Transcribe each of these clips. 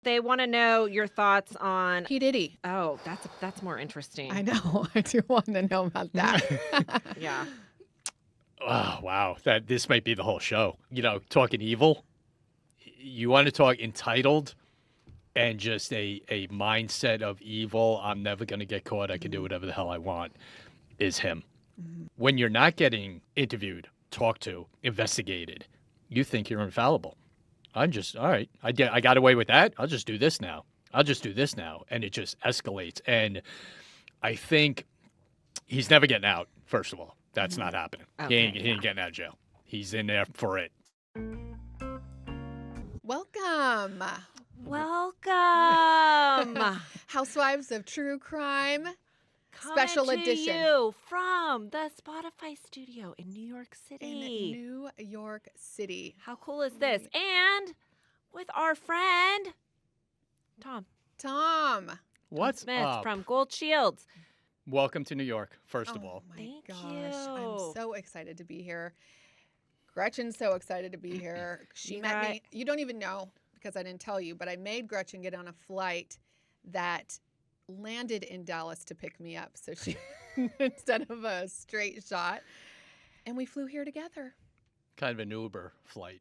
They want to know your thoughts on P. Diddy. Oh, that's more interesting. I know. I do want to know about that. Yeah. Oh, wow. This might be the whole show. Talking evil. You want to talk entitled and just a mindset of evil. I'm never going to get caught. I can do whatever the hell I want. Is him. When you're not getting interviewed, talked to, investigated, you think you're infallible. All right, I got away with that. I'll just do this now. And it just escalates. And I think he's never getting out, first of all. That's not happening. Okay, He ain't getting out of jail. He's in there for it. Welcome. Housewives of True Crime. Special Coming to edition. you from the Spotify studio in New York City. In New York City. How cool is this? And with our friend, Tom What's Smith up? from Gold Shields. Welcome to New York, first of all. Oh my Thank gosh. you. I'm so excited to be here. Gretchen's so excited to be here. She You met got- me. You don't even know because I didn't tell you, but I made Gretchen get on a flight that landed in Dallas to pick me up. So she, instead of a straight shot, and we flew here together. Kind of an Uber flight.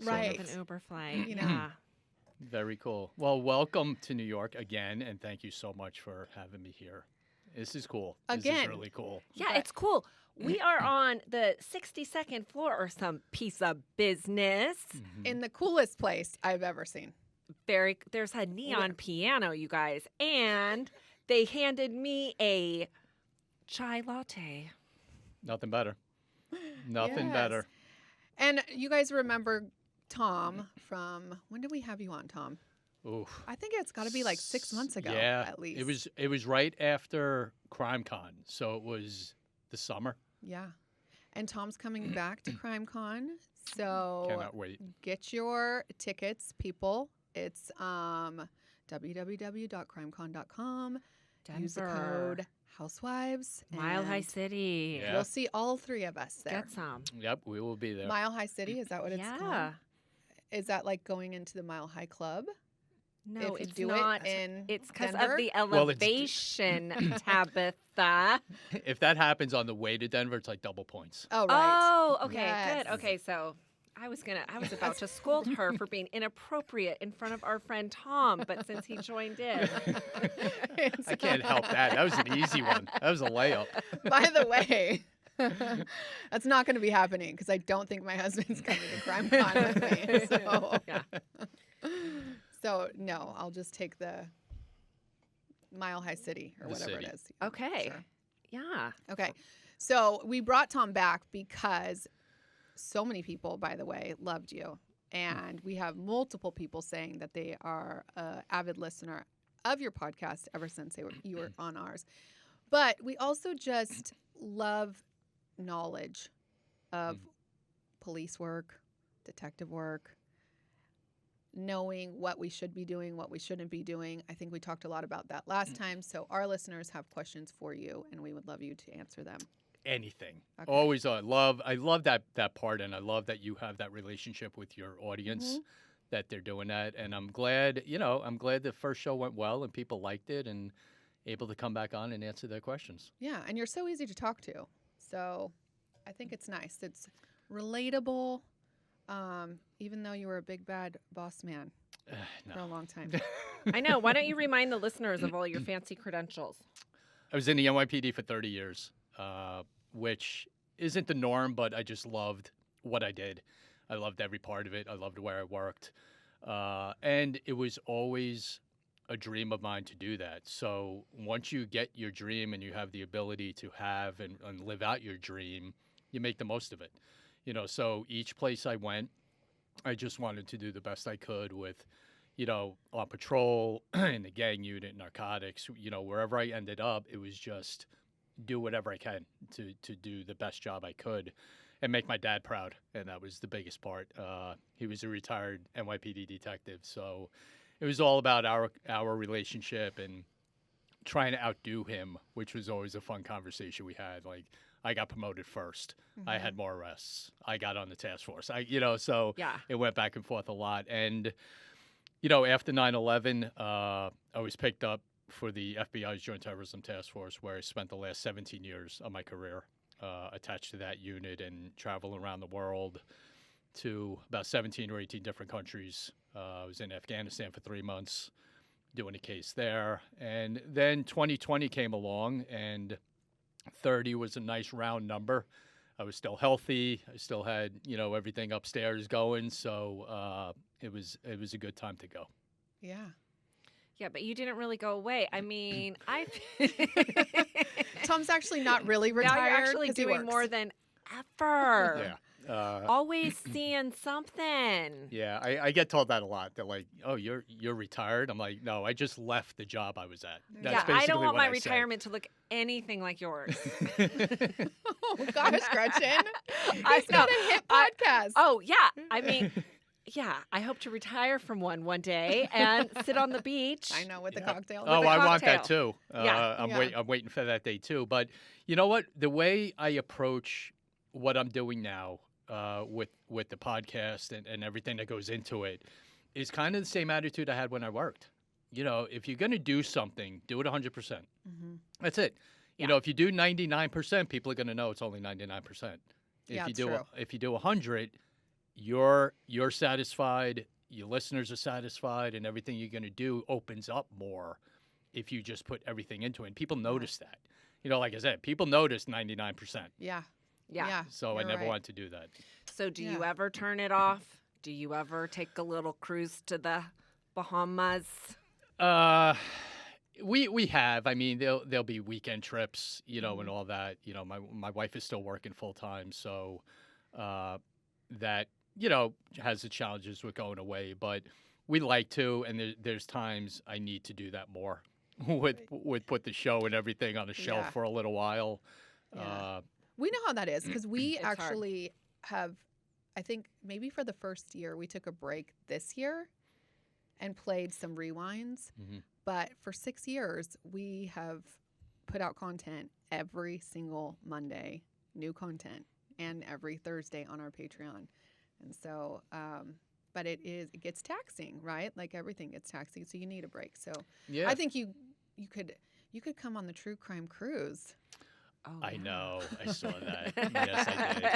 Right. Sort of an Uber flight. You know. Yeah. Very cool. Well, welcome to New York again, and thank you so much for having me here. This is cool. This Again. is really cool. Yeah, But- it's cool. We are on the 62nd floor or some piece of business. In the coolest place I've ever seen. There's a neon piano, you guys, and they handed me a chai latte. Nothing better. Nothing Yes. better. And you guys remember Tom from, when did we have you on, Tom? Oof. I think it's got to be like 6 months ago, Yeah, at least. It was right after CrimeCon, so it was the summer. Yeah. And Tom's coming back to CrimeCon. So Cannot wait. get your tickets, people. It's www.crimecon.com. Use the Denver. code Housewives. Mile High and City. Yeah. You'll see all three of us there. Get some. Yep, we will be there. Mile High City, is that what it's Yeah. called? Is that like going into the Mile High Club? No, if you it's do not. it in It's because Denver? of the Well, it's- elevation, Tabitha. If that happens on the way to Denver, it's like double points. Oh, right. Oh, okay, Yes. good. Okay, so I was about to scold her for being inappropriate in front of our friend Tom, but since he joined in, I can't help that. That was an easy one. That was a layup. By the way, that's not going to be happening because I don't think my husband's coming to CrimeCon with me. So, yeah. so no, I'll just take the Mile High City or The whatever city. it is. Okay. Sure. Yeah. Okay. So we brought Tom back because so many people, by the way, loved you. And we have multiple people saying that they are an avid listener of your podcast ever since you were on ours. But we also just love knowledge of police work, detective work, knowing what we should be doing, what we shouldn't be doing. I think we talked a lot about that last time. So our listeners have questions for you, and we would love you to answer them. Anything. Okay. Always I love that part, and I love that you have that relationship with your audience, that they're doing that. And I'm glad the first show went well and people liked it and able to come back on and answer their questions. Yeah, and you're so easy to talk to. So I think it's nice. It's relatable, even though you were a big bad boss man for a No. long time. I know. Why don't you remind the listeners of all your fancy credentials? I was in the NYPD for 30 years, which isn't the norm, but I just loved what I did. I loved every part of it. I loved where I worked. And it was always a dream of mine to do that. So once you get your dream and you have the ability to have and live out your dream, you make the most of it. So each place I went, I just wanted to do the best I could with, on patrol, in the gang unit, narcotics, wherever I ended up, it was just do whatever I can to do the best job I could and make my dad proud. And that was the biggest part. He was a retired NYPD detective. So it was all about our relationship and trying to outdo him, which was always a fun conversation we had. Like, I got promoted first. I had more arrests. I got on the task force. So Yeah. it went back and forth a lot. And, After 9/11, I was picked up for the FBI's Joint Terrorism Task Force, where I spent the last 17 years of my career attached to that unit and traveling around the world to about 17 or 18 different countries. I was in Afghanistan for 3 months doing a case there. And then 2020 came along, and 30 was a nice round number. I was still healthy. I still had, everything upstairs going. So it was a good time to go. Yeah. Yeah, but you didn't really go away. I mean, Tom's actually not really now retired. you're actually 'cause he doing works. more than ever. Yeah. Always seeing something. Yeah, I get told that a lot. They're like, "Oh, you're retired." I'm like, "No, I just left the job I was at." That's Yeah, I basically don't want what my I say. retirement to look anything like yours. Oh gosh, Gretchen. I He's got a hit podcast. Oh, yeah. I mean, yeah, I hope to retire from one day and sit on the beach. I know, with the Yeah. cocktail. Oh, With a I want that cocktail. too. Yeah. I'm waiting for that day too. But you know what? The way I approach what I'm doing now with the podcast and everything that goes into it is kind of the same attitude I had when I worked. If you're going to do something, do it 100%. Mm-hmm. That's it. Yeah. If you do 99%, people are going to know it's only 99%. Yeah, it's If you do 100, you're satisfied, your listeners are satisfied, and everything you're going to do opens up more if you just put everything into it. And people notice that. Like I said, people notice 99%. Yeah. Yeah. So I you're never right. want to do that. So do you Yeah. ever turn it off? Do you ever take a little cruise to the Bahamas? We have. I mean, there'll be weekend trips, and all that. My wife is still working full time, so that has the challenges with going away. But we like to, and there's times I need to do that more with put the show and everything on a shelf Yeah. for a little while. Yeah. We know how that is because we It's hard. actually have, I think maybe for the first year, we took a break this year and played some rewinds. Mhm. But for 6 years, we have put out content every single Monday, new content, and every Thursday on our Patreon. And so, but it gets taxing, right? Like everything gets taxing, so you need a break. So Yeah, I think you could come on the True Crime Cruise. Oh, I yeah. know. I saw that. Yes,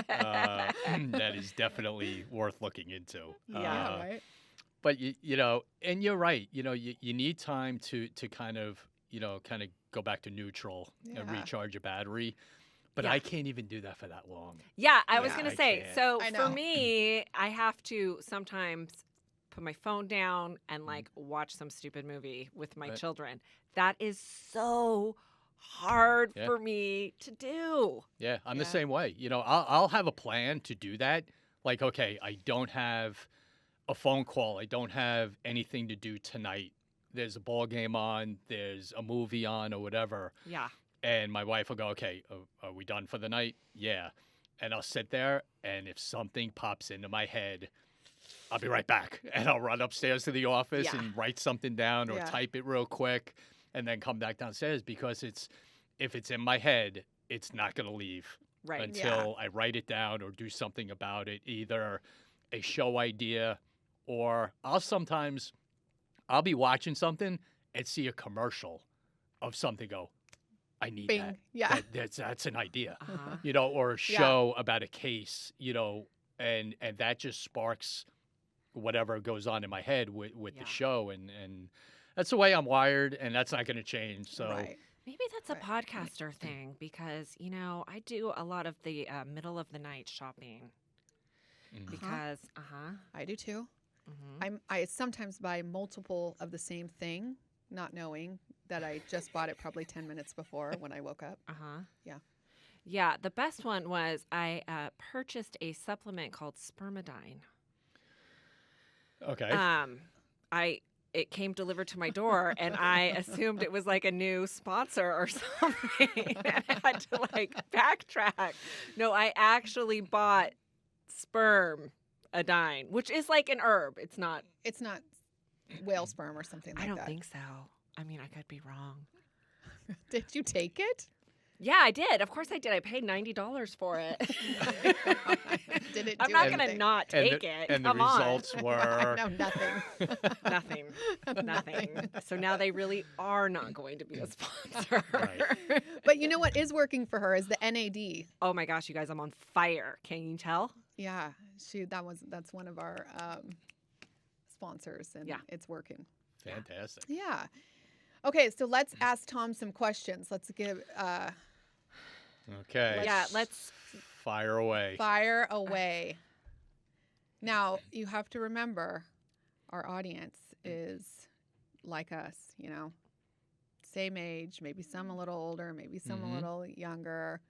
I did. That is definitely worth looking into. Yeah. Right. But and you're right. You need time to kind of go back to neutral and Yeah. recharge your battery. But Yeah. I can't even do that for that long. Yeah, I was Yeah. going I to say, can't. so I for know. me, I have to sometimes put my phone down and like watch some stupid movie with my Right. children. That is so hard Yeah. for me to do. Yeah, I'm Yeah. the same way. I'll have a plan to do that. Like, okay, I don't have a phone call. I don't have anything to do tonight. There's a ball game on. There's a movie on or whatever. Yeah. And my wife will go, okay, are we done for the night? Yeah. And I'll sit there, and if something pops into my head, I'll be right back. And I'll run upstairs to the office Yeah. and write something down or Yeah. type it real quick and then come back downstairs because if it's in my head, it's not going to leave Right. until I write it down or do something about it, either a show idea or I'll be watching something and see a commercial of something, go, I need Bing. that. Yeah. That's an idea, Uh-huh. or a show about a case, and that just sparks whatever goes on in my head with Yeah. the show, and that's the way I'm wired, and that's not going to change. So Right. Maybe that's a Right. podcaster thing because, I do a lot of the middle of the night shopping Mhm. because, I do too. mm-hmm. I sometimes buy multiple of the same thing, not knowing that I just bought it probably 10 minutes before when I woke up. Yeah. Yeah, the best one was I purchased a supplement called spermidine. okay, It came delivered to my door, and I assumed it was like a new sponsor or something. And I had to like backtrack. No, I actually bought spermidine, which is like an herb. It's not. It's not whale sperm or something like I don't that. think so. I mean, I could be wrong. Did you take it? Yeah, I did. Of course I did. I paid $90 for it. Did it I'm do not going to anything? not take it. And the Come on. results I were know nothing. Nothing. Nothing. So now they really are not going to be a sponsor. Right. But you know what is working for her is the NAD. Oh my gosh, you guys, I'm on fire. Can you tell? Yeah, that's one of our sponsors, and Yeah. it's working. fantastic. Yeah. Okay, so let's ask Tom some questions. Let's give Okay. Yeah, let's. Fire away. fire away. Now you have to remember, our audience is like us. You know, same age, maybe some a little older, maybe some a little younger.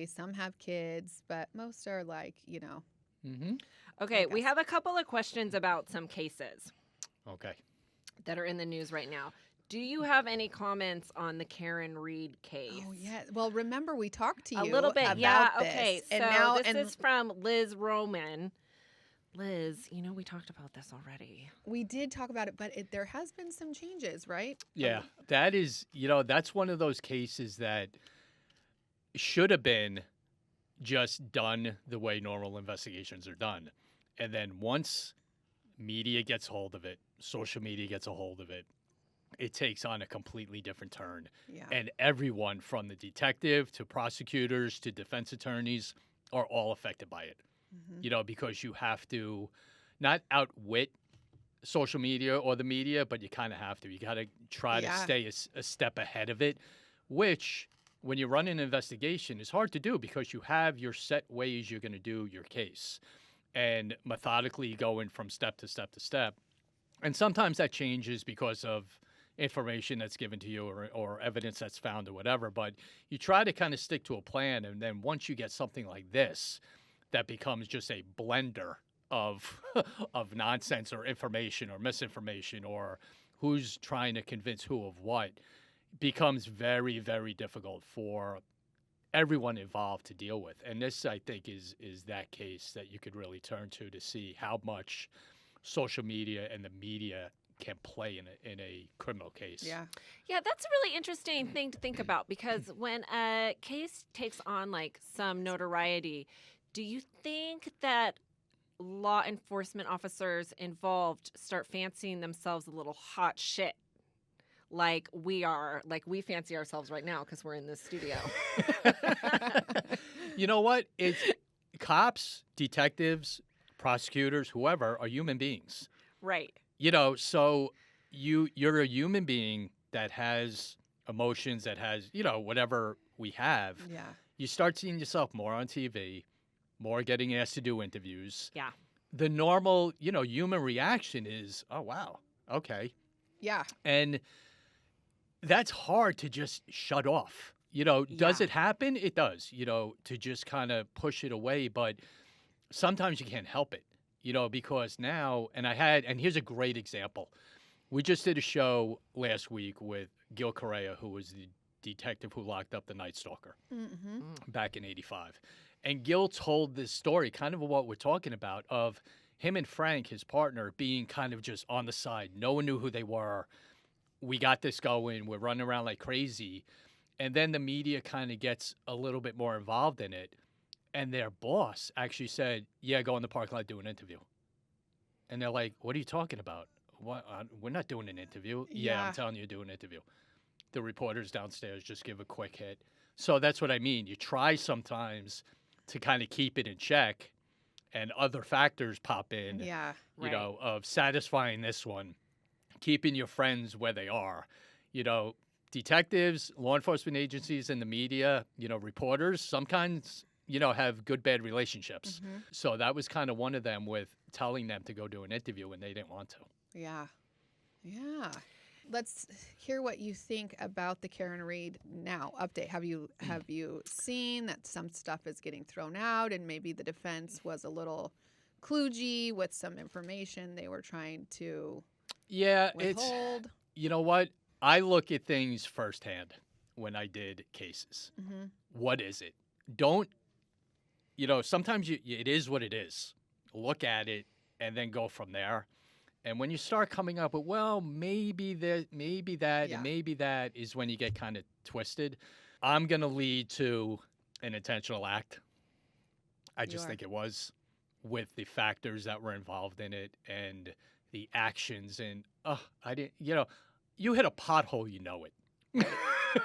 Some have kids, but most are like, you know. Mm-hmm. Okay, Like we us. have a couple of questions about some cases Okay. that are in the news right now. Do you have any comments on the Karen Reed case? Oh yeah. Well, remember we talked to you A little bit, about yeah. this, Okay, so and now this is from Liz Roman. Liz, you know we talked about this already. we did talk about it, but there has been some changes, right? Yeah. That is, that's one of those cases that should have been just done the way normal investigations are done. And then once media gets hold of it, social media gets a hold of it, it takes on a completely different turn. Yeah. And everyone from the detective to prosecutors to defense attorneys are all affected by it. Mhm. Because you have to not outwit social media or the media, but you kind of have to. You got to try to Yeah. stay a step ahead of it, which when you run an investigation is hard to do because you have your set ways you're going to do your case and methodically going from step to step to step. And sometimes that changes because of information that's given to you or evidence that's found or whatever. But you try to kind of stick to a plan. And then once you get something like this, that becomes just a blender of of nonsense or information or misinformation or who's trying to convince who of what, becomes very, very difficult for everyone involved to deal with. And this, I think, is that case that you could really turn to see how much social media and the media can play in a criminal case. Yeah. Yeah, that's a really interesting thing to think about because when a case takes on like some notoriety, do you think that law enforcement officers involved start fancying themselves a little hot shit? Like we fancy ourselves right now because we're in this studio. You know what? It's cops, detectives, prosecutors, whoever are human beings. Right. So you're a human being that has emotions, that has, whatever we have. Yeah. You start seeing yourself more on TV, more getting asked to do interviews. Yeah. The normal, human reaction is, oh, wow, okay. Yeah. And that's hard to just shut off. Does Yeah. it happen? It does, to just kind of push it away. But sometimes you can't help it, because now, and here's a great example. We just did a show last week with Gil Correa, who was the detective who locked up the Night Stalker Mm-hmm. back in '85. And Gil told this story, kind of what we're talking about, of him and Frank, his partner, being kind of just on the side. No one knew who they were. We got this going. We're running around like crazy. And then the media kind of gets a little bit more involved in it. And their boss actually said, yeah, go in the parking lot, do an interview. And they're like, what are you talking about? What? We're not doing an interview. Yeah, Yeah. I'm telling you to do an interview. The reporters downstairs just give a quick hit. So that's what I mean. You try sometimes to kind of keep it in check, and other factors pop in, Yeah. you know, of satisfying this one, keeping your friends where they are. Detectives, law enforcement agencies, and the media, reporters, sometimes, have good, bad relationships. Mhm. So that was kind of one of them with telling them to go do an interview when they didn't want to. Yeah. Yeah. Let's hear what you think about the Karen Reed now update. Have you seen that some stuff is getting thrown out and maybe the defense was a little kludgy with some information they were trying to Yeah, withhold? you know what? I look at things firsthand when I did cases. Mm-hmm. What is it? Don't, sometimes it is what it is. Look at it and then go from there. And when you start coming up with, well, maybe that, Yeah. and maybe that is when you get kind of twisted. I'm going to lead to an intentional act. I just are. think it was, with the factors that were involved in it and the actions. And, I didn't, you hit a pothole, you know it.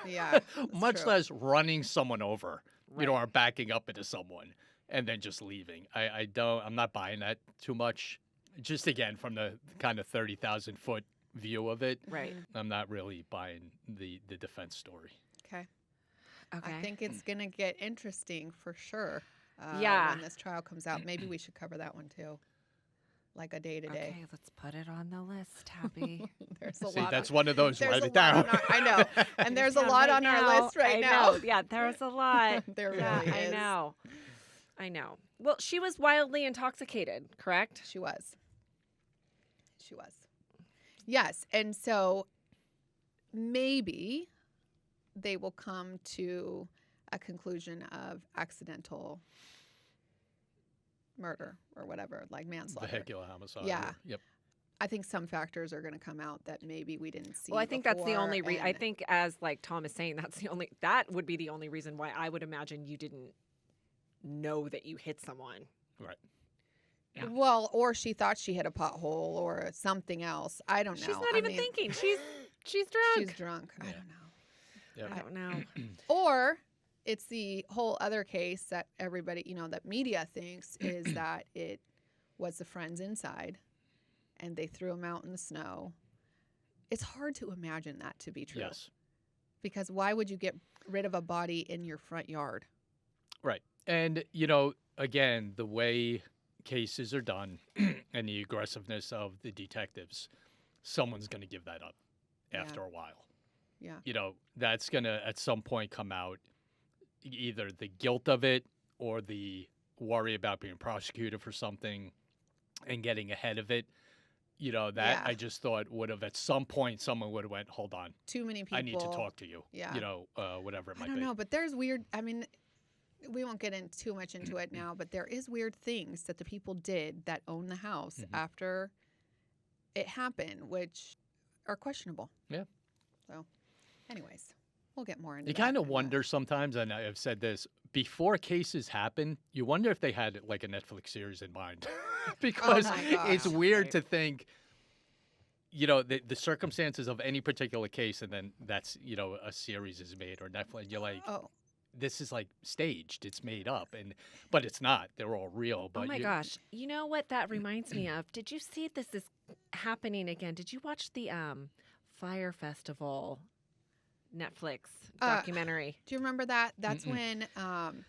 Yeah, that's Much true. less running someone over, Right. or backing up into someone and then just leaving. I'm not buying that too much. Just again, from the kind of 30,000 foot view of it, Right. I'm not really buying the defense story. Okay. Okay. I think it's going to get interesting for sure. Yeah. When this trial comes out, maybe we should cover that one too. Like a day to day. Okay, let's put it on the list, Tabby. There's a See, lot. that's one of those. There's Write a it lot down. on I know. And there's a Yeah, lot right on our now, list right I now. know. Yeah, there's a lot. There Yeah, really I is. know. I know. Well, she was wildly intoxicated, correct? She was. She was. Yes. And so maybe they will come to a conclusion of accidental murder or whatever, like manslaughter. Vehicular homicide. Yeah. Yep. I think some factors are going to come out that maybe we didn't see. Well, I think that's the before, only reason. I and- think, as like Tom is saying, that would be the only reason why I would imagine you didn't know that you hit someone. Right. Yeah. Well, or she thought she hit a pothole or something else. I don't know. She's not I even mean, thinking. She's drunk. She's drunk. I Yeah. don't know. Yep. I don't know. Or it's the whole other case that everybody, that media thinks is that it was the friends inside and they threw him out in the snow. It's hard to imagine that to be true. Yes. Because why would you get rid of a body in your front yard? Right. And, again, the way cases are done and the aggressiveness of the detectives, someone's going to give that up Yeah. after a while. Yeah. That's going to, at some point, come out, either the guilt of it or the worry about being prosecuted for something and getting ahead of it. That Yeah. I just thought would have, at some point, someone would have went, hold on, Too many people. I need to talk to you. Yeah. Whatever it I might don't be. know, but there's weird. I mean, we won't get in too much into it now, but there is weird things that the people did that own the house Mhm. after it happened, which are questionable. Yeah. So, anyways, we'll get more into You that. kind of in a- wonder sometimes, and I've said this, before cases happen, you wonder if they had like a Netflix series in mind. Because my it's gosh. weird Right. to think, the circumstances of any particular case, and then that's, a series is made or Netflix, you're like, Oh, this is like staged, it's made up, but it's not. They're all real. But Oh my gosh. You know what that reminds me of? Did you see this is happening again? Did you watch the Fire Festival Netflix documentary? do you remember that? That's Mm-mm. when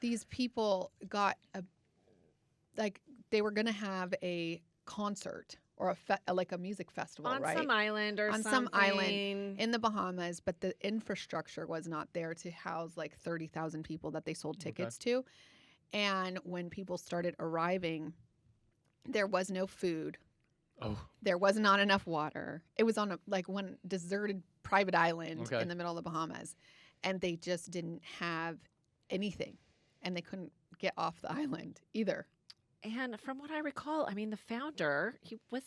these people got they were going to have a concert or like a music festival, On right? some island or On something. some island in the Bahamas, but the infrastructure was not there to house like 30,000 people that they sold Okay. tickets to. And when people started arriving, there was no food. Oh, There was not enough water. It was on one deserted private island Okay. in the middle of the Bahamas, and they just didn't have anything, and they couldn't get off the island either. And from what I recall, I mean, the founder, he was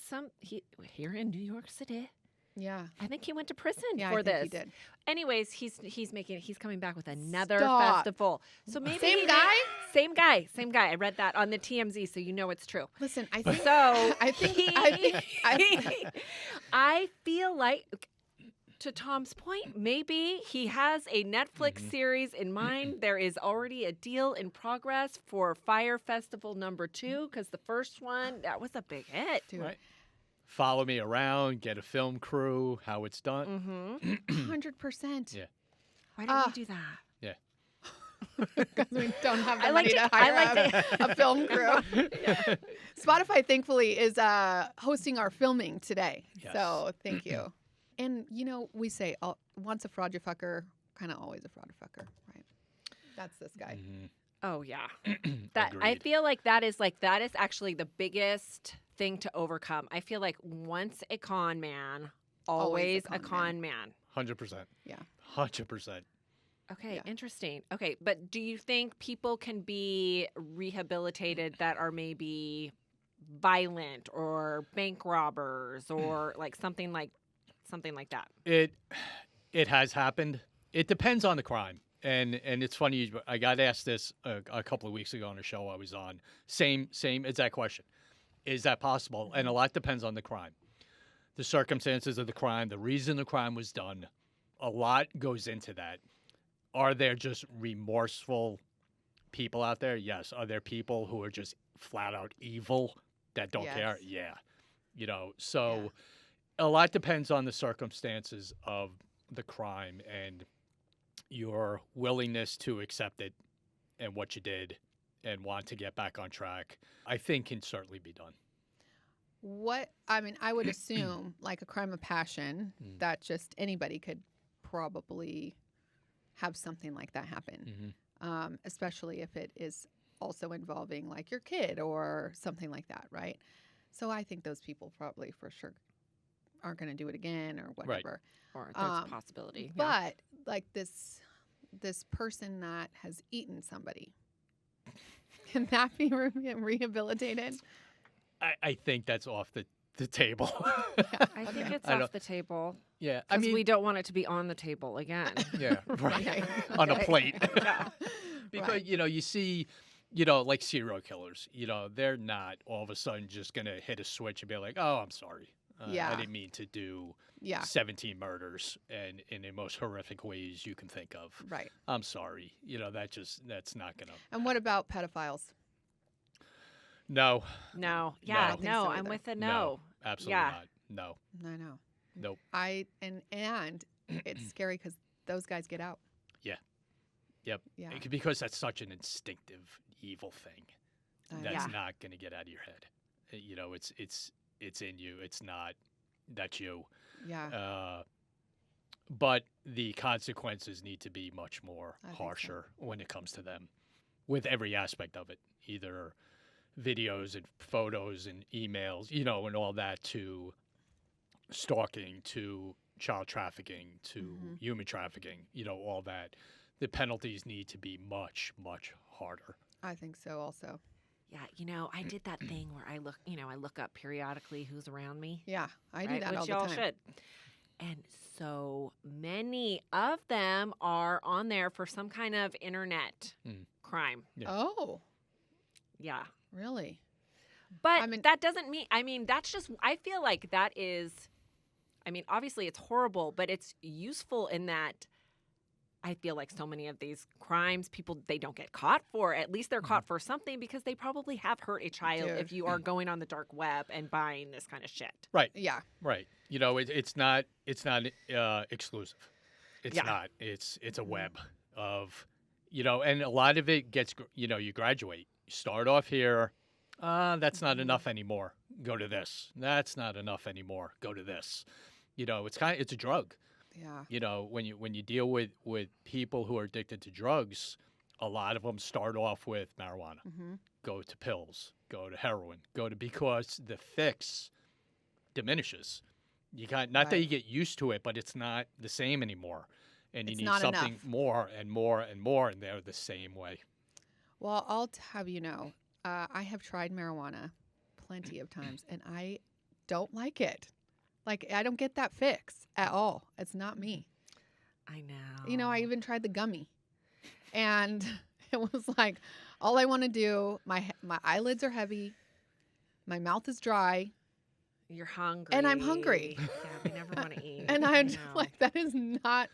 here in New York City. Yeah, I think he went to prison yeah, for I think this. he did. Anyways, he's coming back with another Stop. festival. So maybe Same he guy? Same guy. I read that on the TMZ, so you know it's true. Listen, I think So I I feel like, to Tom's point, maybe he has a Netflix Mhm. series in mind. There is already a deal in progress for Fire Festival #2 because the first one, that was a big hit. dude, right. Follow me around, get a film crew, how it's done. Mm-hmm. 100%. Yeah. Why didn't we do that? Because we don't have the I like money to- to I hire like a film crew. Spotify, thankfully, is hosting our filming today. Yes. So thank you. And, we say once a fraud you fucker, kind of always a fraud you fucker, right? That's this guy. Mhm. Oh yeah. That I Agreed. feel like that is actually the biggest thing to overcome. I feel like once a con man, always a con man. 100%. Yeah. 100%. Okay, Yeah. interesting. Okay, but do you think people can be rehabilitated that are maybe violent or bank robbers or like something like that? It has happened. It depends on the crime. And it's funny, I got asked this a couple of weeks ago on a show I was on. Same exact question. Is that possible? And a lot depends on the crime. The circumstances of the crime, the reason the crime was done, a lot goes into that. Are there just remorseful people out there? Yes. Are there people who are just flat out evil that don't care? Yeah. You know, so a lot depends on the circumstances of the crime and your willingness to accept it and what you did and want to get back on track, I think can certainly be done. I would assume like a crime of passion that just anybody could probably have something like that happen, especially if it is also involving like your kid or something like that, right? So I think those people probably for sure aren't going to do it again or whatever. Or there's a possibility. But like this person that has eaten somebody, can that be rehabilitated? I think that's off the table. I think it's off the table. Yeah. Because we don't want it to be on the table again. Yeah, right. On a plate. Because, you see, like serial killers, they're not all of a sudden just going to hit a switch and be like, oh, I'm sorry. I didn't mean to do 17 murders and in the most horrific ways you can think of. Right. I'm sorry. That's not going to. And what about pedophiles? No. No. I Yeah. don't think No. so I'm either. with a no. Absolutely not. No. I know. Nope. And it's scary because those guys get out. Yeah. Yep. Yeah. Because that's such an instinctive, evil thing. That's Yeah. not going to get out of your head. It's in you. It's not. That's you. Yeah. But the consequences need to be much more I think so. harsher when it comes to them, with every aspect of it, either videos and photos and emails, and all that, to stalking, to child trafficking, to human trafficking, all that. The penalties need to be much, much harder. I think so also. Yeah, I did that thing where I look up periodically who's around me. Yeah, I do right? that Which all the y'all time. should. And so many of them are on there for some kind of internet crime. Yeah. Oh, Yeah. really? But that doesn't mean, that's just, I feel like that is, obviously it's horrible, but it's useful in that I feel like so many of these crimes, people, they don't get caught for. At least they're caught for something because they probably have hurt a child if you are going on the dark web and buying this kind of shit. Right. Yeah. Right. It's not exclusive. It's not. It's a web of, and a lot of it gets, you graduate. You start off here. That's not enough anymore. Go to this. That's not enough anymore. Go to this. It's a drug. Yeah. When you deal with people who are addicted to drugs, a lot of them start off with marijuana, go to pills, go to heroin, because the fix diminishes. You got not that you get used to it, but it's not the same anymore, and you need something more and more and more, and they're the same way. Well, I'll have you know, I have tried marijuana plenty of times, and I don't like it. Like, I don't get that fix at all. It's not me. I know. I even tried the gummy, and it was like, all I want to do, my eyelids are heavy, my mouth is dry. You're hungry. And I'm hungry. Yeah, we never want to eat. And I'm like, that is not.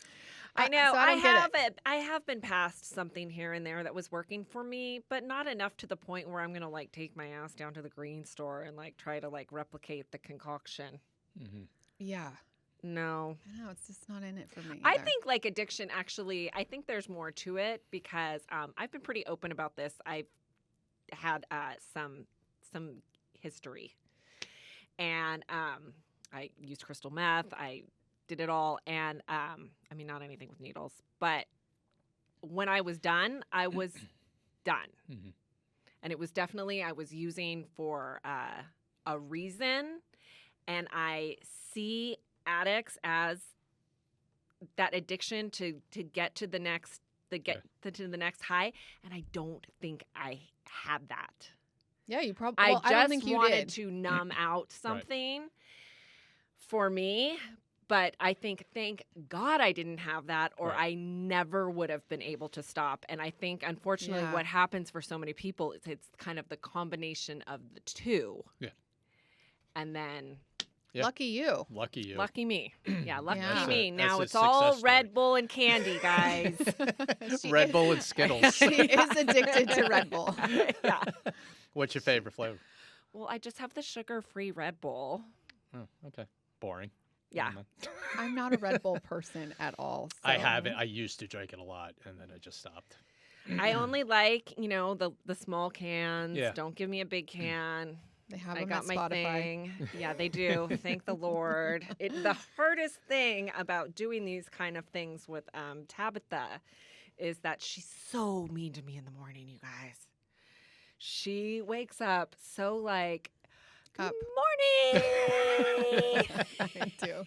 I know. So I have been past something here and there that was working for me, but not enough to the point where I'm going to take my ass down to the green store and try to replicate the concoction. Yeah. No. I know, it's just not in it for me. I either. think addiction actually, I think there's more to it because I've been pretty open about this. I've had some history. And I used crystal meth. I did it all. And not anything with needles. But when I was done, I was done. And it was definitely, I was using for a reason. And I see addicts as that addiction to get to the next to the next high, and I don't think I had that. Yeah, you probably. I Well, just I don't think you wanted did. to numb out something for me, But I think, thank God I didn't have that, or Right. I never would have been able to stop. And I think, unfortunately, Yeah. what happens for so many people is it's kind of the combination of the two. Yeah. And then, Yeah. Lucky you. Lucky you. lucky me. Yeah, lucky Yeah. me. That's Now a it's all success Red story. Bull and candy, guys. She Red is- Bull and Skittles. She is addicted to Red Bull. Yeah. What's your favorite flavor? Well, I just have the sugar-free Red Bull. Oh, okay. Boring. Yeah. Never mind. I'm not a Red Bull person at all. I so- haven't. I used to drink it a lot, and then I just stopped. I only like, the small cans. Yeah. Don't give me a big can. They have I them got at my Spotify. thing. Yeah, they do. Thank the Lord. The hardest thing about doing these kind of things with Tabitha is that she's so mean to me in the morning, you guys. She wakes up so like, good Up. morning. I do.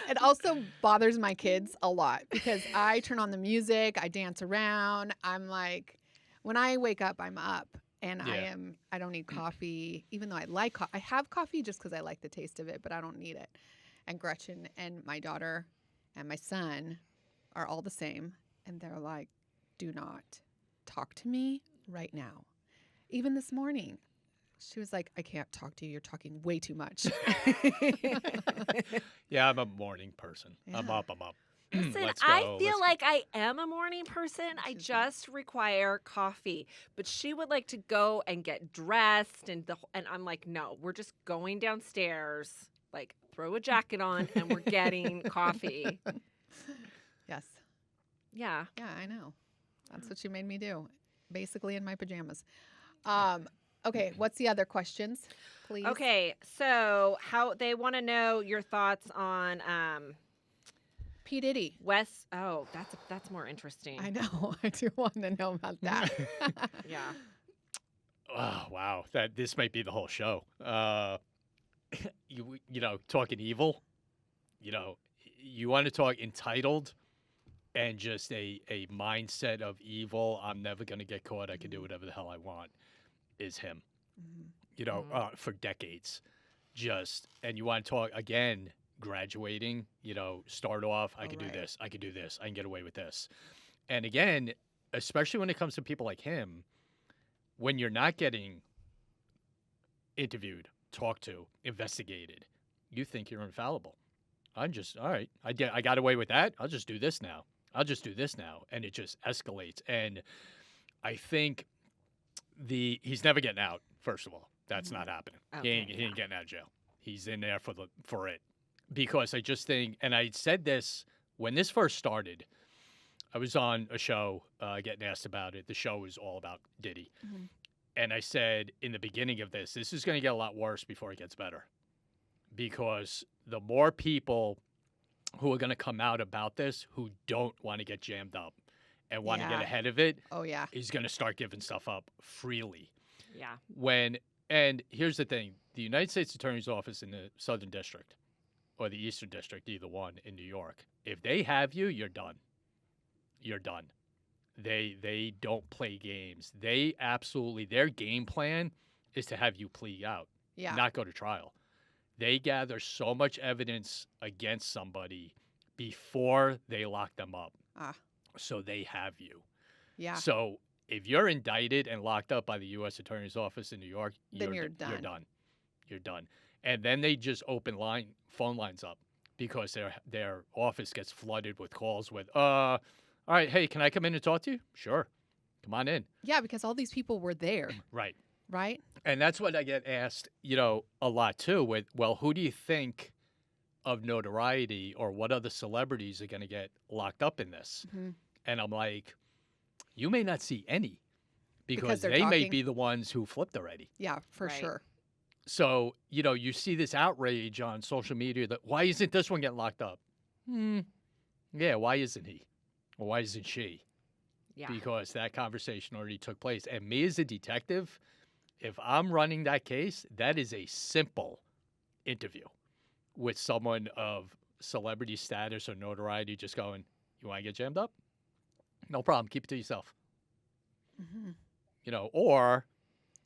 It also bothers my kids a lot because I turn on the music, I dance around. I'm like, when I wake up, I'm up. And Yeah. I don't need coffee, even though I like I have coffee just because I like the taste of it, but I don't need it. And Gretchen and my daughter and my son are all the same. And they're like, do not talk to me right now. Even this morning, she was like, I can't talk to you. You're talking way too much. Yeah, I'm a morning person. I'm Yeah. up. I'm up. Listen, Let's I go, feel let's- like I am a morning person. I She's not. just require coffee. But she would like to go and get dressed, and I'm like, no, we're just going downstairs. Like, throw a jacket on, and we're getting coffee. Yes. Yeah. Yeah, I know. That's what she made me do, basically in my pajamas. Okay, what's the other questions, please? Okay, so how they want to know your thoughts on P. Diddy. Wes. Oh, that's more interesting. I know. I do want to know about that. Yeah. Oh, wow. This might be the whole show. Talking evil. You want to talk entitled and just a mindset of evil. I'm never going to get caught. I can do whatever the hell I want. Is him. Mhm. For decades. And you want to talk again. Graduating. Start off. I can do Right. this. I can do this. I can get away with this. And again, especially when it comes to people like him, when you're not getting interviewed, talked to, investigated, you think you're infallible. I'm just, all right, I got away with that. I'll just do this now. And it just escalates. And I think he's never getting out, first of all. That's not happening. Okay, He ain't getting out of jail. He's in there for it. Because I just think, and I said this when this first started, I was on a show getting asked about it. The show was all about Diddy. Mhm. And I said in the beginning of this is going to get a lot worse before it gets better. Because the more people who are going to come out about this who don't want to get jammed up and want to get Yeah. ahead of it Oh, yeah. is going to start giving stuff up freely. Yeah. And here's the thing, the United States Attorney's Office in the Southern District or the Eastern District, either one in New York, if they have you, you're done. You're done. They don't play games. They absolutely, their game plan is to have you plea out, Yeah. not go to trial. They gather so much evidence against somebody before they lock them up. Ah. So they have you. Yeah. So if you're indicted and locked up by the U.S. Attorney's Office in New York, Then you're you're done. You're done. You're done. And then they just open phone lines up because their office gets flooded with calls with, all right, hey, can I come in and talk to you? Sure. Come on in. Yeah, because all these people were there, Right. right? And that's what I get asked, a lot too with, well, who do you think of notoriety or what other celebrities are going to get locked up in this? Mhm. And I'm like, you may not see any because they're they may talking- be the ones who flipped already. Yeah, for Right. sure. So, you see this outrage on social media that why isn't this one getting locked up? Yeah, why isn't he? Or why isn't she? Yeah. Because that conversation already took place. And me as a detective, if I'm running that case, that is a simple interview with someone of celebrity status or notoriety just going, you want to get jammed up? No problem. Keep it to yourself. Mhm. Or,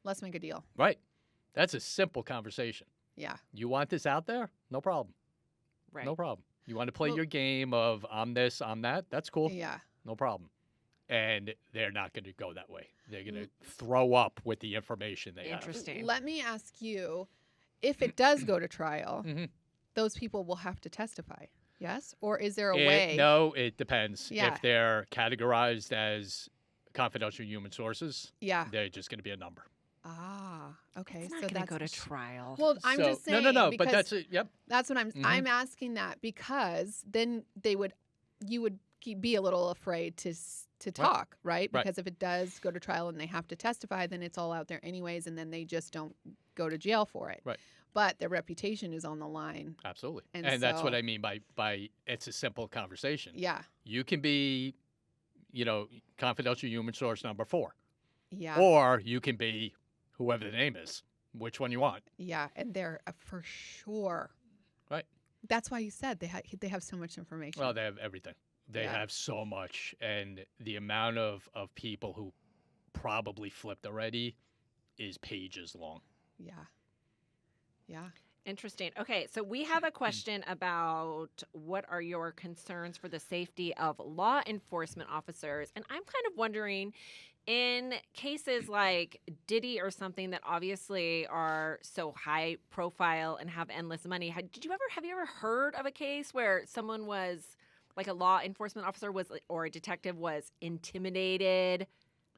Let's make a deal. right, that's a simple conversation. Yeah. You want this out there? No problem. Right. No problem. You want to play Well- your game of I'm this, I'm that? That's cool. Yeah. No problem. And they're not going to go that way. They're going to throw up with the information they have. Interesting. Let me ask you, if it does go to trial, Mhm. those people will have to testify. Yes? Or is there a It- way? No, it depends. Yeah. If they're categorized as confidential human sources, Yeah. they're just going to be a number. Ah, okay. It's not so going to that's go to trial. Well, I'm So- just saying. No, because but that's it. Yep. That's what Mhm. I'm asking that because then you would be a little afraid to talk, right? Right. Because if it does go to trial and they have to testify, then it's all out there anyways, and then they just don't go to jail for it. Right. But their reputation is on the line. Absolutely. And And that's what so- I mean by it's a simple conversation. Yeah. You can be, confidential human source number 4. Yeah. Or you can be whoever the name is. Which one you want? Yeah, and they're for sure. Right. That's why you said they have so much information. Well, they have everything. They Yeah. have so much. And the amount of people who probably flipped already is pages long. yeah. Yeah. Interesting. Okay, so we have a question about what are your concerns for the safety of law enforcement officers? And I'm kind of wondering, in cases like Diddy or something that obviously are so high profile and have endless money, have you ever heard of a case where someone was like a law enforcement officer or a detective was intimidated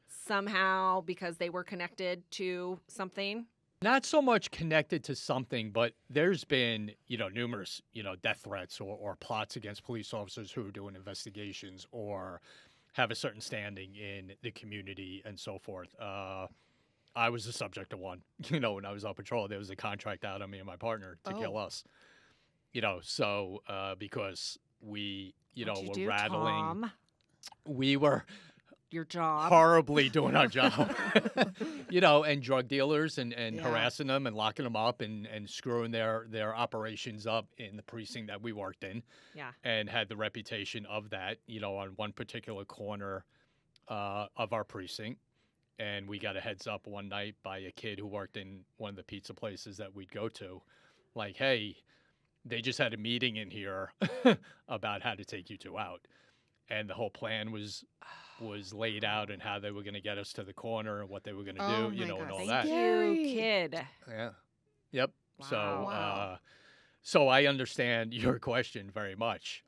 somehow because they were connected to something? Not so much connected to something, but there's been, numerous, death threats or plots against police officers who are doing investigations or have a certain standing in the community and so forth. I was the subject of one, when I was on patrol. There was a contract out on me and my partner to kill us. Because we, What'd you were do, rattling. Tom? We were Your job. horribly doing our job, and drug dealers and Yeah. harassing them and locking them up and screwing their operations up in the precinct that we worked in. Yeah. And had the reputation of that, on one particular corner of our precinct. And we got a heads up one night by a kid who worked in one of the pizza places that we'd go to, like, hey, they just had a meeting in here about how to take you two out. And the whole plan was laid out and how they were going to get us to the corner and what they were going to Oh do, my and gosh. all Thank that. you, Scary. kid. Yeah. Yep. So, Wow. so I understand your question very much.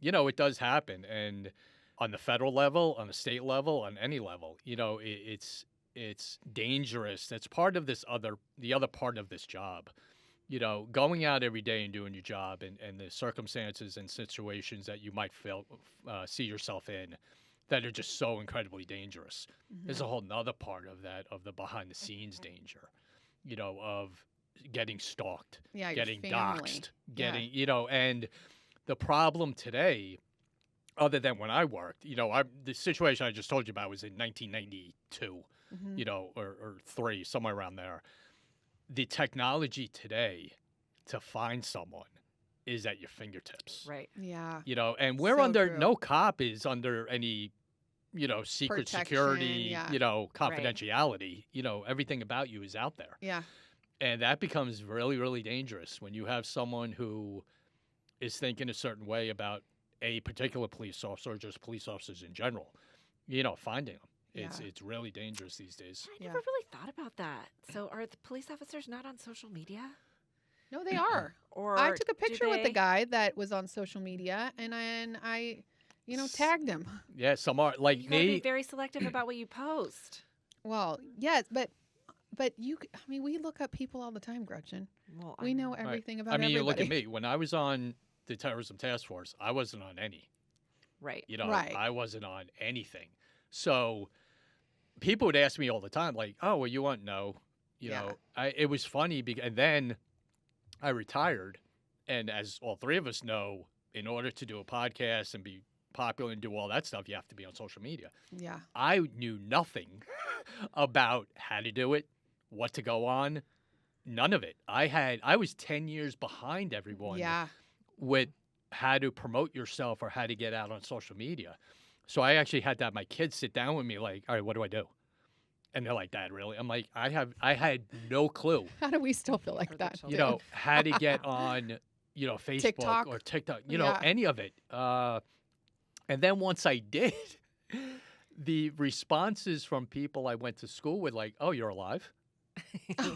It does happen, and on the federal level, on the state level, on any level, it's dangerous. That's part of the other part of this job. Going out every day and doing your job and the circumstances and situations that you might see yourself in that are just so incredibly dangerous. There's a whole nother part of that, of the behind the scenes danger, of getting stalked, Yeah, your getting family. doxxed, Yeah. getting, and the problem today, other than when I worked, the situation I just told you about was in 1992, Mhm. or 3, somewhere around there. The technology today to find someone is at your fingertips. Right. Yeah. And we're So under, true. no cop is under any, secret Protection, security, yeah. confidentiality. Everything about you is out there. Yeah. And that becomes really, really dangerous when you have someone who is thinking a certain way about a particular police officer or just police officers in general, finding them. It's really dangerous these days. I Yeah. never really thought about that. So are the police officers not on social media? No, they are. Or I took a do picture with the they- guy that was on social media, and I tagged him. Yeah, some are like You gotta be me. very selective about what you post. Well, yes, but we look up people all the time, Gretchen. Well, We know everything about I mean, everybody. you look at me. When I was on the terrorism task force, I wasn't on any. Right. Right. I wasn't on anything. So people would ask me all the time, like, "Oh, were you on?" No. Yeah. It was funny and then I retired, and as all three of us know, in order to do a podcast and be popular and do all that stuff, you have to be on social media. Yeah. I knew nothing about how to do it, what to go on, none of it. I was 10 years behind everyone Yeah. with how to promote yourself or how to get out on social media. So I actually had to have my kids sit down with me like, all right, what do I do? And they're like, Dad, really? I'm like, I had no clue, How do we still feel like For the that? children. too? how to get on, Facebook TikTok. or TikTok, Yeah. any of it. And then once I did, the responses from people I went to school with, like, "Oh, you're alive."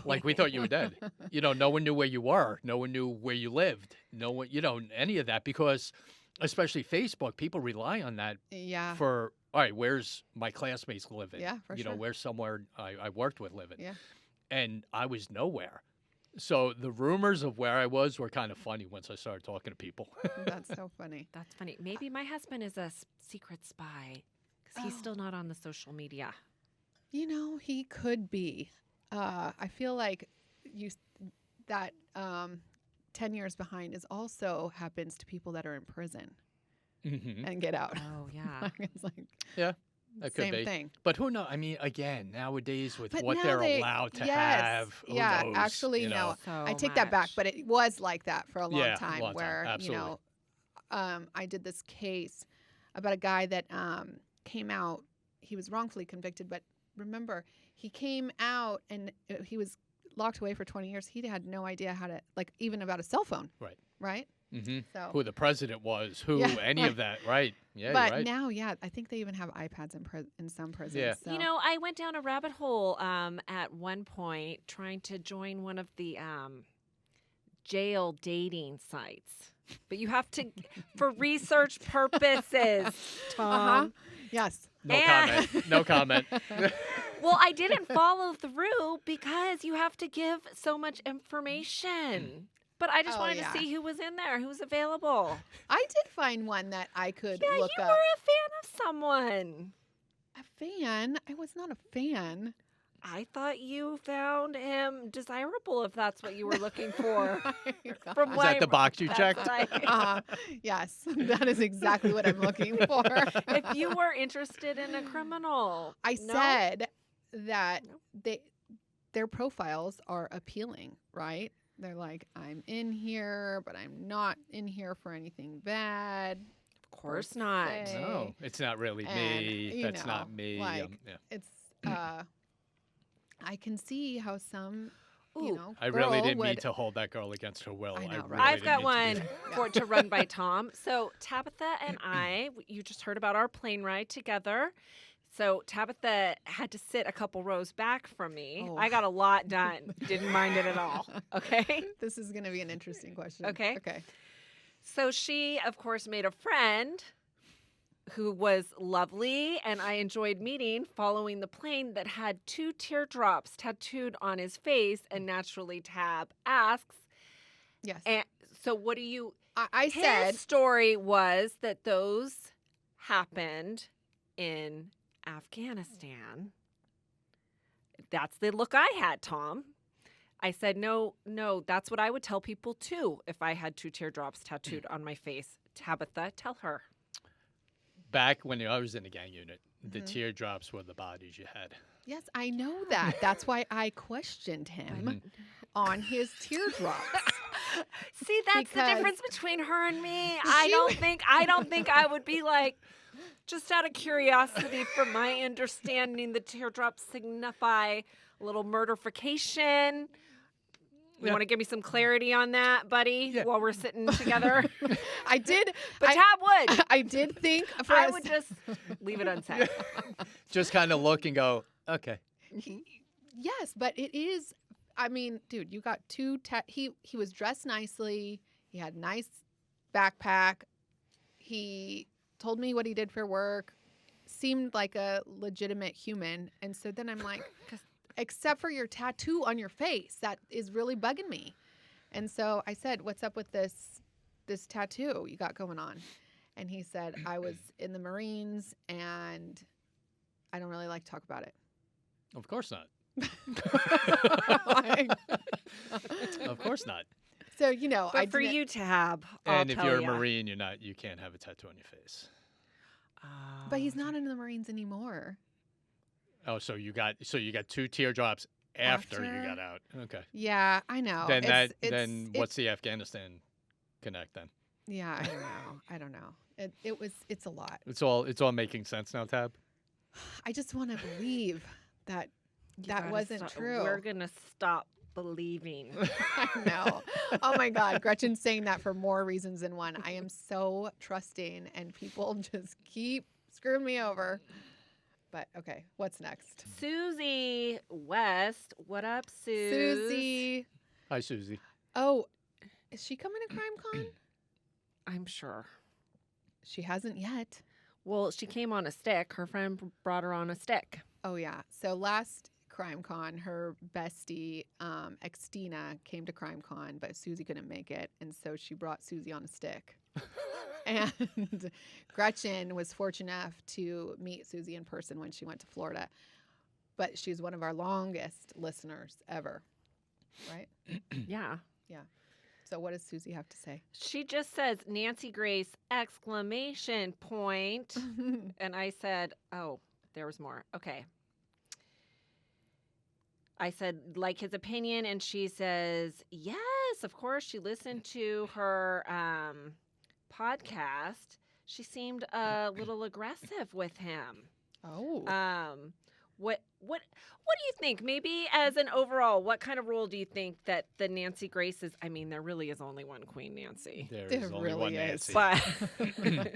Like, we thought you were dead. No one knew where you were. No one knew where you lived. No one, any of that, because especially Facebook, people rely on that Yeah. for, all right, where's my classmates living? Yeah, for sure. Where's somewhere I worked with living? Yeah. And I was nowhere. So the rumors of where I was were kind of funny once I started talking to people. That's so funny. That's funny. Maybe my husband is a secret spy because he's still not on the social media. He could be. I feel like that 10 years behind is also happens to people that are in prison and get out. Oh, yeah. It's like That could same be. thing. But who knows? I mean, again, nowadays with But what now they're they- allowed to yes, have, who yeah, knows, actually, no. So I take that back, much. but it was like that for a long Yeah, time long time, where, absolutely. I did this case about a guy that came out. He was wrongfully convicted, but remember, he came out and he was locked away for 20 years. He had no idea how to, like, even about a cell phone. Right. Right? Mm-hmm. So, Who the president was, who Yeah, any of that, right? Yeah, but you're right. now, I think they even have iPads in some prisons. Yeah. So. I went down a rabbit hole at one point trying to join one of the jail dating sites. But you have to, for research purposes, Tom. Yes. No And- comment. No comment. Well, I didn't follow through because you have to give so much information. But I just Oh, wanted yeah. to see who was in there, who was available. I did find one that I could Yeah, look you up. were a fan of someone. A fan? I was not a fan. I thought you found him desirable if that's what you were looking for. From Is what that the box you that's checked? what I- Yes, that is exactly what I'm looking for. if you were interested in a criminal. I No? said that No. their profiles are appealing, right? They're like, I'm in here, but I'm not in here for anything bad. Of course not. se. No, it's not really And, me. you That's know, not me. like, yeah. It's I can see how some, Ooh, I really girl didn't mean would- to hold that girl against her will. I know, really right? I've didn't got mean one to do that. for to run by Tom. So Tabitha and I, you just heard about our plane ride together. So Tabitha had to sit a couple rows back from me. Oh. I got a lot done. Didn't mind it at all. Okay. This is going to be an interesting question. Okay. Okay. So she, of course, made a friend who was lovely and I enjoyed meeting following the plane that had 2 teardrops tattooed on his face. And naturally, Tab asks, Yes. and so what do you... I His said, story was that those happened in Afghanistan. That's the look I had, Tom. I said, no, that's what I would tell people too if I had 2 teardrops tattooed on my face. Tabitha, tell her. Back when I was in the gang unit, the Mhm. teardrops were the bodies you had. yes, I know that. That's why I questioned him on his teardrops. See, that's the Because- difference between her and me. She I don't think I would be like, just out of curiosity, from my understanding, the teardrops signify a little murderfication. You Yeah. want to give me some clarity on that, buddy, Yeah. while we're sitting together? I did. But I, Tab would. I did think for I a would s- just leave it unsaid. Just kind of look and go, okay. Yes, but it is. I mean, dude, you got 2. He was dressed nicely. He had nice backpack. He told me what he did for work. Seemed like a legitimate human. And so then I'm like, except for your tattoo on your face, that is really bugging me. And so I said, "What's up with this tattoo you got going on?" And he said, "I was in the Marines, and I don't really like to talk about it." Of course not. Like- Of course not. So I But for didn't- you, Tab, I'll And if tell you're ya. a Marine, you can't have a tattoo on your face. But he's not in the Marines anymore. Oh, so you got 2 teardrops after you After? got out. Okay. Yeah, I know. Then It's- what's the Afghanistan connect then? Yeah, I don't know. It's a lot. It's all making sense now, Tab. I just want to believe that You that gotta wasn't stop- true. We're gonna stop believing. I know. Oh my God. Gretchen's saying that for more reasons than one. I am so trusting and people just keep screwing me over. But okay, what's next? Susie West. What up, Susie. Hi, Susie. Oh, is she coming to CrimeCon? I'm sure. She hasn't yet. Well, she came on a stick. Her friend brought her on a stick. Oh, yeah. So last CrimeCon, her bestie, Xtina, came to CrimeCon, but Susie couldn't make it. And so she brought Susie on a stick. And Gretchen was fortunate enough to meet Susie in person when she went to Florida. But she's one of our longest listeners ever. Right? Yeah. So what does Susie have to say? She just says Nancy Grace exclamation point. And I said, oh, there was more. Okay. I said, like his opinion. And she says, yes, of course. She listened to her podcast. She seemed a little aggressive with him. Oh. What do you think? Maybe as an overall, what kind of role do you think that the Nancy Grace is? I mean, there really is only one Queen Nancy. There There is only really one is. Nancy.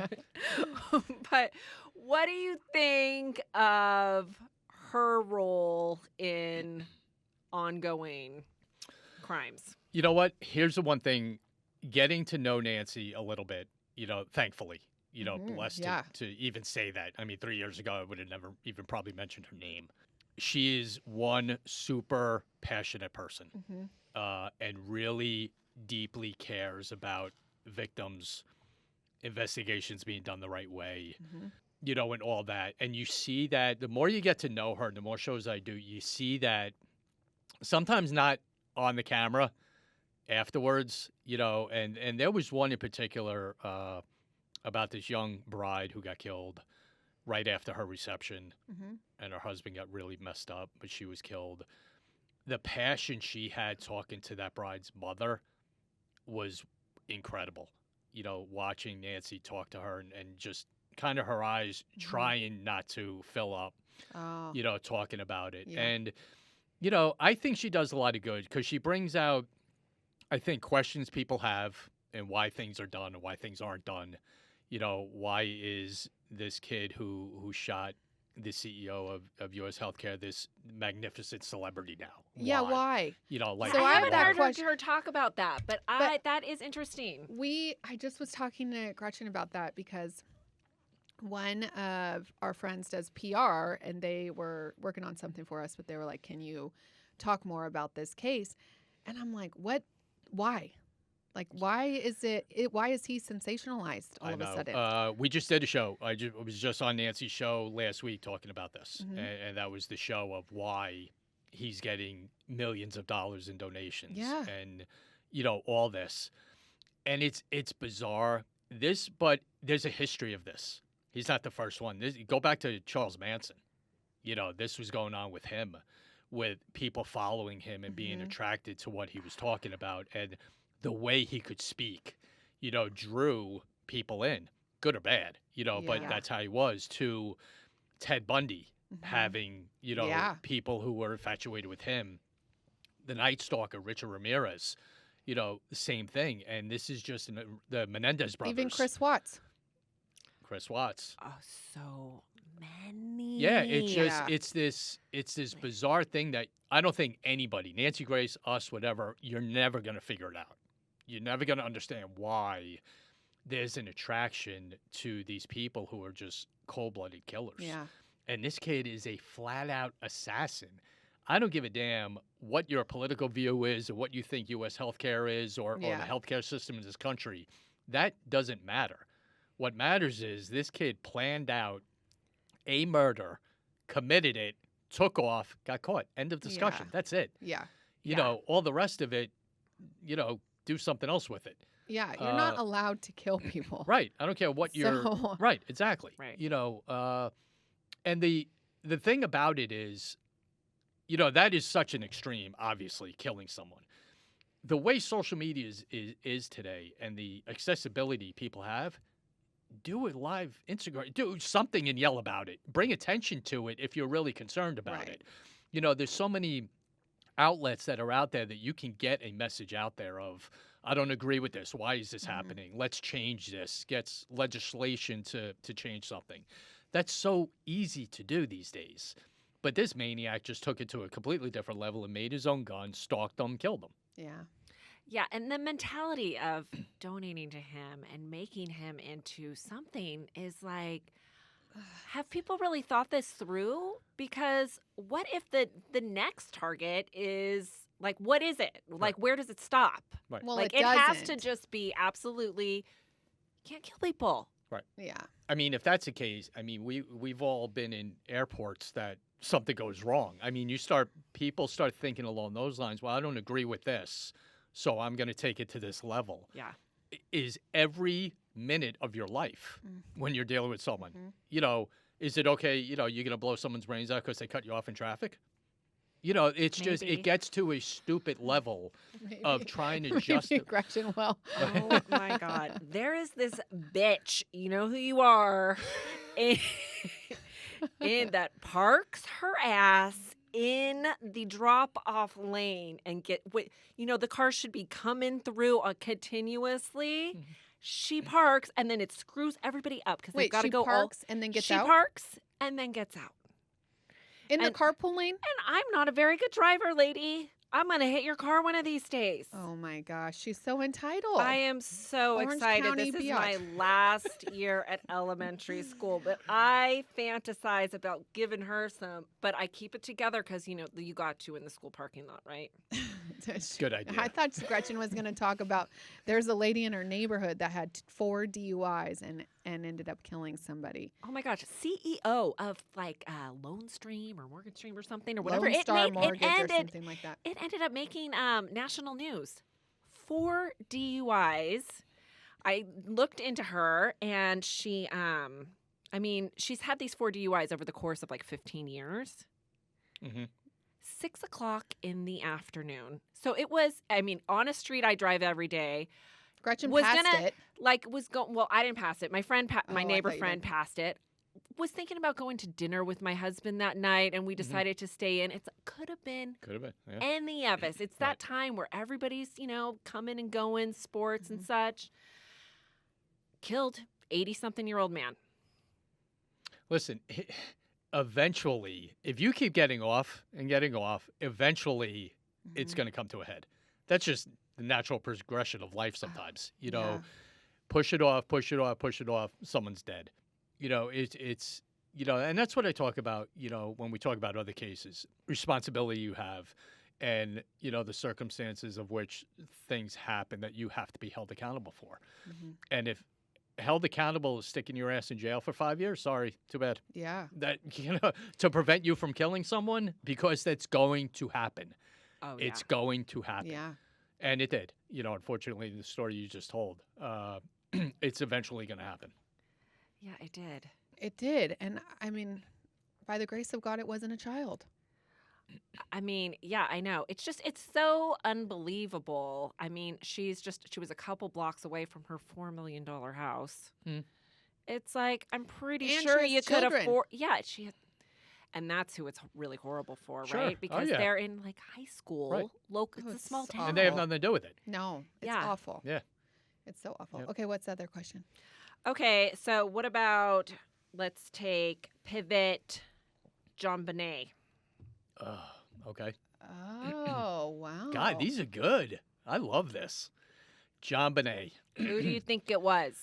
But what do you think of her role in ongoing crimes? You know what? Here's the one thing. Getting to know Nancy a little bit, thankfully, blessed yeah. to even say that. I mean, 3 years ago, I would have never even probably mentioned her name. She is one super passionate person and really deeply cares about victims, investigations being done the right way, and all that. And you see that the more you get to know her, the more shows I do, you see that sometimes not on the camera, afterwards, and there was one in particular about this young bride who got killed right after her reception, and her husband got really messed up, but she was killed. The passion she had talking to that bride's mother was incredible. Watching Nancy talk to her and just kind of her eyes trying not to fill up, Oh. talking about it. Yeah. And, I think she does a lot of good because she brings out, I think, questions people have and why things are done and why things aren't done. Why is this kid who shot the CEO of U.S. Healthcare this magnificent celebrity now? Yeah, why? Like So I I have haven't that heard question. her talk about that, but that is interesting. I just was talking to Gretchen about that because one of our friends does PR and they were working on something for us, but they were like, can you talk more about this case? And I'm like, what? Why? Like, why is why is he sensationalized all of a sudden? We just did a show. I was just on Nancy's show last week talking about this. And that was the show of why he's getting millions of dollars in donations. Yeah. And, all this. And it's bizarre. But there's a history of this. He's not the first one. Go back to Charles Manson. This was going on with him, with people following him and being attracted to what he was talking about. And the way he could speak, drew people in, good or bad, but Yeah. that's how he was, to Ted Bundy having, people who were infatuated with him. The Night Stalker, Richard Ramirez, the same thing. And this is just the Menendez brothers. Even Chris Watts. Chris Watts. Oh, so many. Yeah, it's this bizarre thing that I don't think anybody, Nancy Grace, us, whatever, you're never going to figure it out. You're never going to understand why there's an attraction to these people who are just cold-blooded killers. Yeah. And this kid is a flat-out assassin. I don't give a damn what your political view is or what you think U.S. healthcare is or the healthcare system in this country. That doesn't matter. What matters is this kid planned out a murder, committed it, took off, got caught. End of discussion. Yeah. That's it. Yeah. All the rest of it, do something else with it. Yeah. You're not allowed to kill people. Right. I don't care what you're. So- Right. Exactly. Right. And the thing about it is, that is such an extreme, obviously, killing someone. The way social media is today and the accessibility people have, do it live Instagram. Do something and yell about it. Bring attention to it if you're really concerned about Right. it. There's so many outlets that are out there that you can get a message out there of, I don't agree with this. Why is this happening? Let's change this. Gets legislation to change something. That's so easy to do these days. But this maniac just took it to a completely different level and made his own gun, stalked them, killed them. Yeah. Yeah, and the mentality of donating to him and making him into something is like, have people really thought this through? Because what if the next target is like, what is it? Like, where does it stop? Right. Well, Like, it it has to doesn't. just be absolutely, you can't kill people. Yeah. I mean, if that's the case, I mean, we've all been in airports that something goes wrong. I mean, people start thinking along those lines. Well, I don't agree with this, so I'm going to take it to this level. Yeah. Is every minute of your life when you're dealing with someone, Mhm. Is it okay, you're going to blow someone's brains out because they cut you off in traffic? It's just, Maybe. it gets to a stupid level of trying to justify. Gretchen well. Oh my God. There is this bitch, you know who you are, in, that parks her ass in the drop-off lane and the car should be coming through continuously. She parks and then it screws everybody up because they've Wait, got to she go. parks and then gets she out parks and then gets out. in the and- carpool lane? And I'm not a very good driver, lady. I'm gonna hit your car one of these days. Oh my gosh, she's so entitled. I am so Orange excited. County This is biatch. my last year at elementary school, but I fantasize about giving her some. But I keep it together because you got to in the school parking lot, right? Good idea. I thought Gretchen was going to talk about there's a lady in her neighborhood that had 4 DUIs and ended up killing somebody. Oh my gosh, CEO of like Lone Stream or Morgan Stream or something or whatever. Lone Star Mortgage or ended. something like that. It ended up making national news. 4 DUIs. I looked into her, and she, she's had these 4 DUIs over the course of like 15 years. Mm-hmm. 6 o'clock in the afternoon. So it was, on a street I drive every day. Gretchen Was passed gonna- it. Well, I didn't pass it. My friend, my I neighbor thought you friend did. passed it. Was thinking about going to dinner with my husband that night, and we decided to stay in. It could have been Could have been. Yeah. any of us. It's that time where everybody's, coming and going, sports and such. Killed 80-something-year-old man. Listen, eventually, if you keep getting off, eventually it's going to come to a head. That's just the natural progression of life sometimes. Yeah. Push it off, someone's dead. It's and that's what I talk about, when we talk about other cases, responsibility you have and, the circumstances of which things happen that you have to be held accountable for. Mhm. And if held accountable is sticking your ass in jail for 5 years, sorry, too bad. Yeah. That, to prevent you from killing someone, because that's going to happen. Oh, It's going to happen. Yeah. And it did. Unfortunately, the story you just told, it's eventually going to happen. Yeah, it did. It did. And by the grace of God, it wasn't a child. Yeah, I know. It's so unbelievable. She was a couple blocks away from her $4 million house. Hmm. It's like, I'm pretty And sure she has you could children. afford. Yeah, she had. And that's who it's really horrible for, Sure. right? Oh, Because yeah. they're in like high school. Right. Local, Oh, it's a it's small so town. And they have Awful. nothing to do with it. No. It's Yeah. awful. Yeah. It's so awful. Yep. Okay, what's the other question? Okay, so what about, let's take pivot JonBenét. Okay. Oh, wow. God, these are good. I love this. JonBenét. Who do you think it was?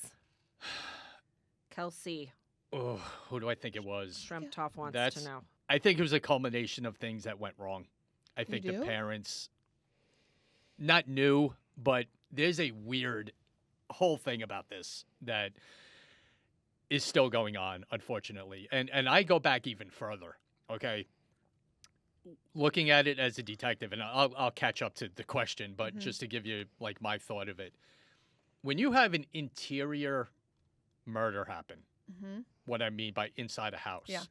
Kelsey Oh, who do I think it was? Shrimptoff wants That's- to know. I think it was a culmination of things that went wrong. I think the do? parents not knew, but there's a weird whole thing about this that is still going on, unfortunately. And I go back even further, okay? Looking at it as a detective, and I'll catch up to the question, but Mhm. just to give you like my thought of it. When you have an interior murder happen, Mm-hmm. what I mean by inside a house. Yeah.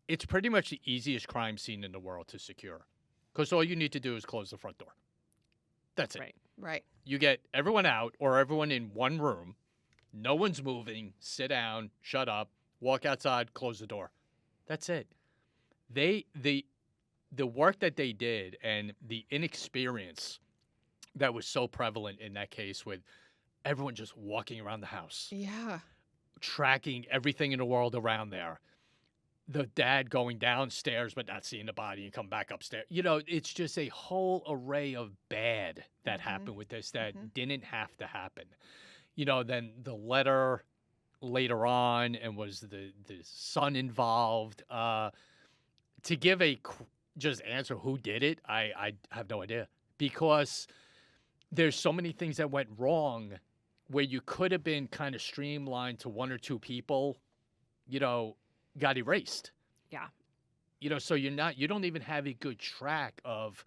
It's pretty much the easiest crime scene in the world to secure because all you need to do is close the front door. That's it. Right. Right. You get everyone out or everyone in one room. No one's moving. Sit down, shut up, walk outside, close the door. That's it. The the work that they did and the inexperience that was so prevalent in that case with everyone just walking around the house, Yeah. tracking everything in the world around there. The dad going downstairs but not seeing the body and come back upstairs. You know, it's just a whole array of bad that happened with this that didn't have to happen. You know, then the letter later on, and was the son involved? To give a just answer who did it, I have no idea, because there's so many things that went wrong where you could have been kind of streamlined to one or two people, you know, got erased. Yeah. You know, so you don't even have a good track of,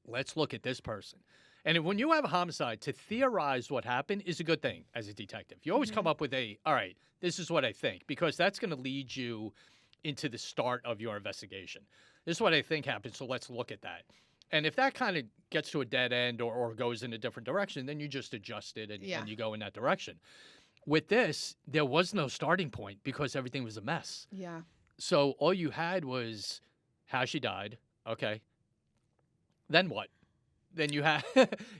let's look at this person. And when you have a homicide, to theorize what happened is a good thing as a detective. You always come up with all right, this is what I think, because that's going to lead you into the start of your investigation. This is what I think happened, so let's look at that. And if that kind of gets to a dead end or goes in a different direction, then you just adjust it and you go in that direction. With this, there was no starting point because everything was a mess. Yeah. So all you had was how she died. Okay. Then what? Then you have,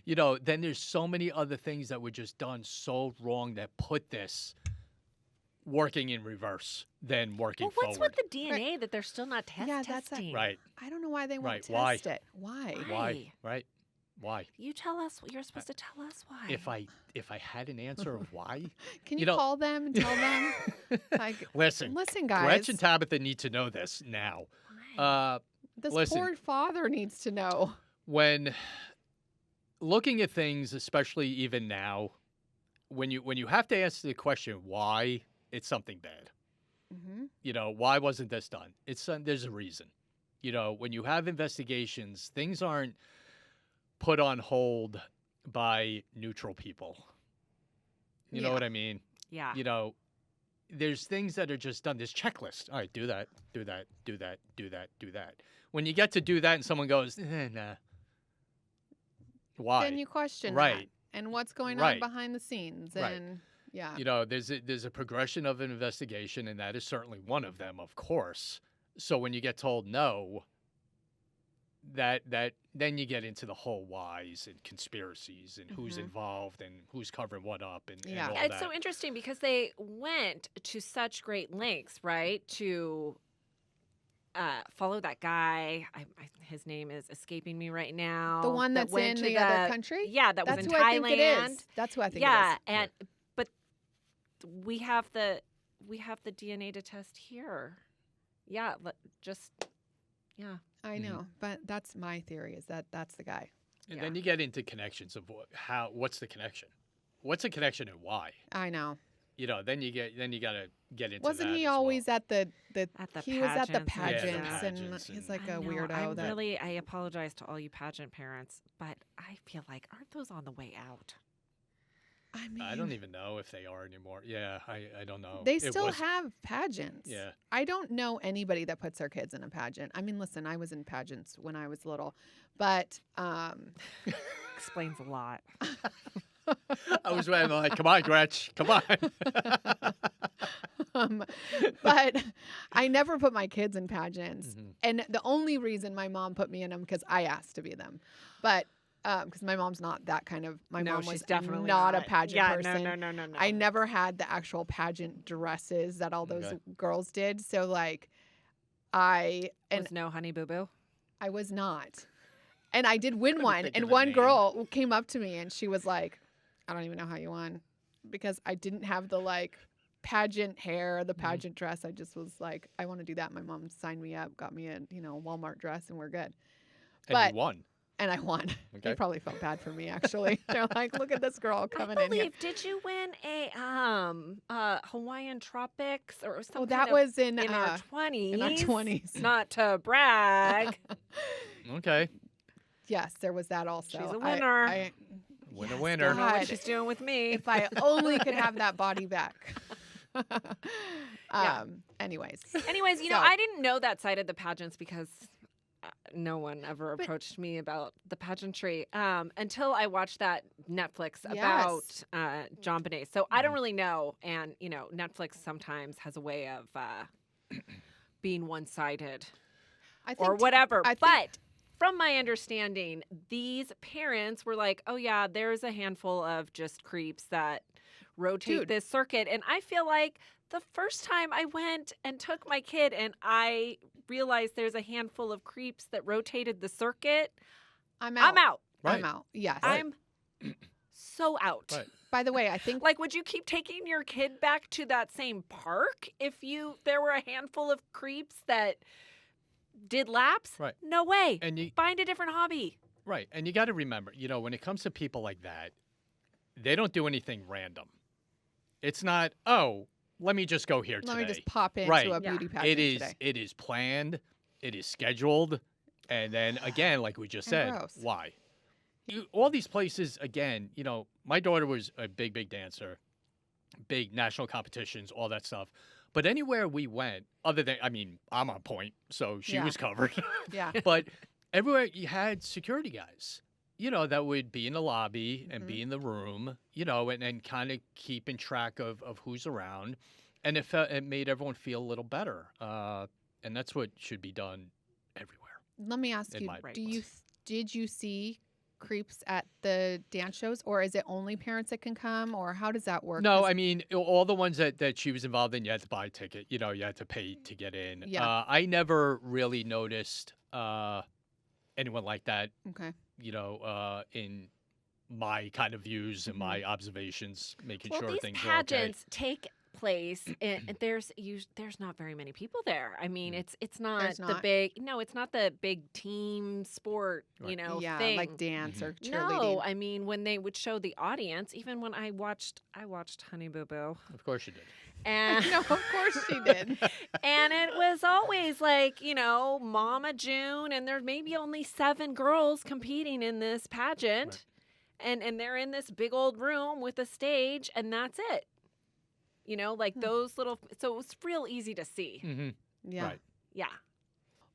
you know, then there's so many other things that were just done so wrong that put this working in reverse than working What's forward. with the DNA that they're still not testing? Right. I don't know why they won't Why? test it. Why? Why? Right? Why? You tell us. You're supposed to tell us why. If I had an answer of why, Can you call them and tell them? Like, listen, guys. Gretchen and Tabitha need to know this now. This poor father needs to know. When looking at things, especially even now, when you have to answer the question why, it's something bad. You know, why wasn't this done? There's a reason. You know, when you have investigations, things aren't put on hold by neutral people. You know what I mean? Yeah. You know, there's things that are just done. There's checklists. All right, do that, do that, do that, do that, do that. When you get to do that and someone goes, nah. Why? Then you question Right. that and what's going on behind the scenes. Right. And yeah. You know, there's a progression of an investigation, and that is certainly one of them, of course. So when you get told no, that then you get into the whole whys and conspiracies and who's involved and who's covering what up and all that. It's so interesting because they went to such great lengths, right, to follow that guy. His name is escaping me right now. The one that's in the other country? Yeah, that was That's in who I think it Thailand. is. That's who I think Yeah, it is. but we have the DNA to test here. Yeah, yeah. I know, but that's my theory is that that's the guy. And then you get into connections of what's the connection? What's the connection and why? I know. You know, then you got to get into Wasn't that he as always well. at the he was at the pageants and pageants pageants and he's and- like a I know, weirdo. I apologize to all you pageant parents, but I feel like aren't those on the way out? I mean, I don't even know if they are anymore. Yeah, I don't know. They It still was- have pageants. Yeah. I don't know anybody that puts their kids in a pageant. I mean, listen, I was in pageants when I was little, but Explains a lot. I was like, come on, Gretch, come on. but I never put my kids in pageants. Mm-hmm. And the only reason my mom put me in them because I asked to be them. But because my mom's not that kind of, my mom was she's definitely not a pageant person. No. I never had the actual pageant dresses that all those girls did. So like Was no Honey Boo Boo? I was not. And I did win one. think And of the one name. girl came up to me and she was like, I don't even know how you won because I didn't have the like pageant hair, the pageant dress. I just was like, I want to do that. My mom signed me up, got me a, Walmart dress and we're good. And you won. And I won. They Okay. probably felt bad for me actually. They're like, look at this girl coming in here. Did you win a Hawaiian Tropics or something? Oh, that was in our 20s. in our 20s. Not to brag. Okay. Yes, there was that also. She's a winner. Winner, Yes, winner. Don't know what God. she's doing with me. If I only could have that body back. Yeah. Anyways. Anyways, So- I didn't know that side of the pageants because no one ever approached me about the pageantry until I watched that Netflix about JonBenét. So I don't really know. And, Netflix sometimes has a way of being one-sided. or whatever. I think- But from my understanding, these parents were like, oh, yeah, there's a handful of just creeps that rotate Dude. this circuit. And I feel like the first time I went and took my kid and I realized there's a handful of creeps that rotated the circuit, I'm out. I'm out. Right. I'm out. Yes. I'm so out. Right. By the way, I think Like, would you keep taking your kid back to that same park if there were a handful of creeps that did laps? Right. No way. And you Find a different hobby. right, and you got to remember, when it comes to people like that, they don't do anything random. It's not, oh, let me just go here today. let me just pop into Right. a Yeah. beauty pageant today. It is planned, it is scheduled, and then again, like we just And said, gross. why? All these places, again, my daughter was a big dancer, big national competitions, all that stuff. But anywhere we went, other than, I'm on point, so she Yeah. was covered. Yeah. But everywhere you had security guys, that would be in the lobby and Mhm. be in the room, and kind of keeping track of who's around. And it made everyone feel a little better. And that's what should be done everywhere. Let me ask In you, my did you see creeps at the dance shows, or is it only parents that can come, or how does that work? No, 'Cause- all the ones that she was involved in, you had to buy a ticket. You had to pay to get in. Yeah. I never really noticed anyone like that, okay. in my kind of views and my observations, making Well, sure these things are okay. pageants take place and there's not very many people there. It's not There's the not? big it's not the big team sport, Right. Yeah, thing. like dance or No, cheerleading. when they would show the audience, even when I watched Honey Boo Boo, Of course you did. and No, of course she did. and it was always like, Mama June, and there's maybe only 7 girls competing in this pageant. And they're in this big old room with a stage, and that's it. Those little. So it was real easy to see. Mm-hmm. Yeah. Right. Yeah.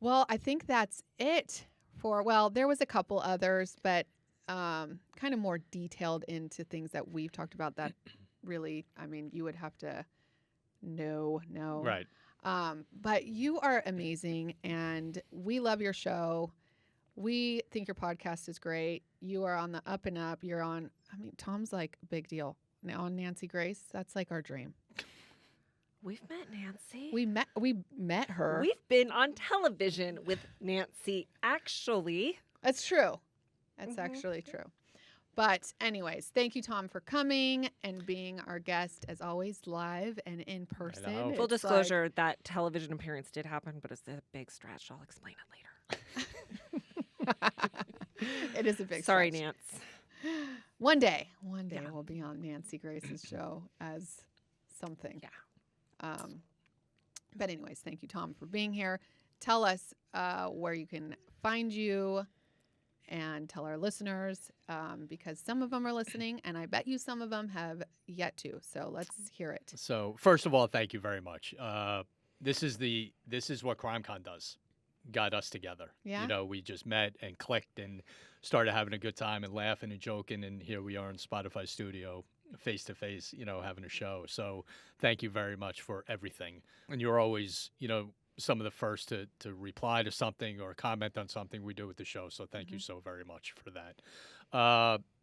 Well, I think that's it there was a couple others, but kind of more detailed into things that we've talked about that really, you would have to know. Right. But you are amazing, and we love your show. We think your podcast is great. You are on the up and up. You're on, Tom's like a big deal. On Nancy Grace, that's like our dream. We've met Nancy. We met her. We've been on television with Nancy, actually. That's true. That's Mhm. actually true. But anyways, thank you, Tom, for coming and being our guest, as always, live and in person. know. Full It's disclosure, that television appearance did happen, but it's a big stretch. I'll explain it later. It is a big Sorry, stretch. Nance. One day Yeah. we'll be on Nancy Grace's show as something. Yeah. But anyways, thank you, Tom, for being here. Tell us where you can find you, and tell our listeners, because some of them are listening, and I bet you some of them have yet to. So let's hear it. So first of all, thank you very much. This is what CrimeCon does. Got us together. Yeah. We just met and clicked and started having a good time and laughing and joking, and here we are in Spotify studio, face to face, having a show. So thank you very much for everything. And you're always, some of the first to reply to something or comment on something we do with the show. So thank you so very much for that.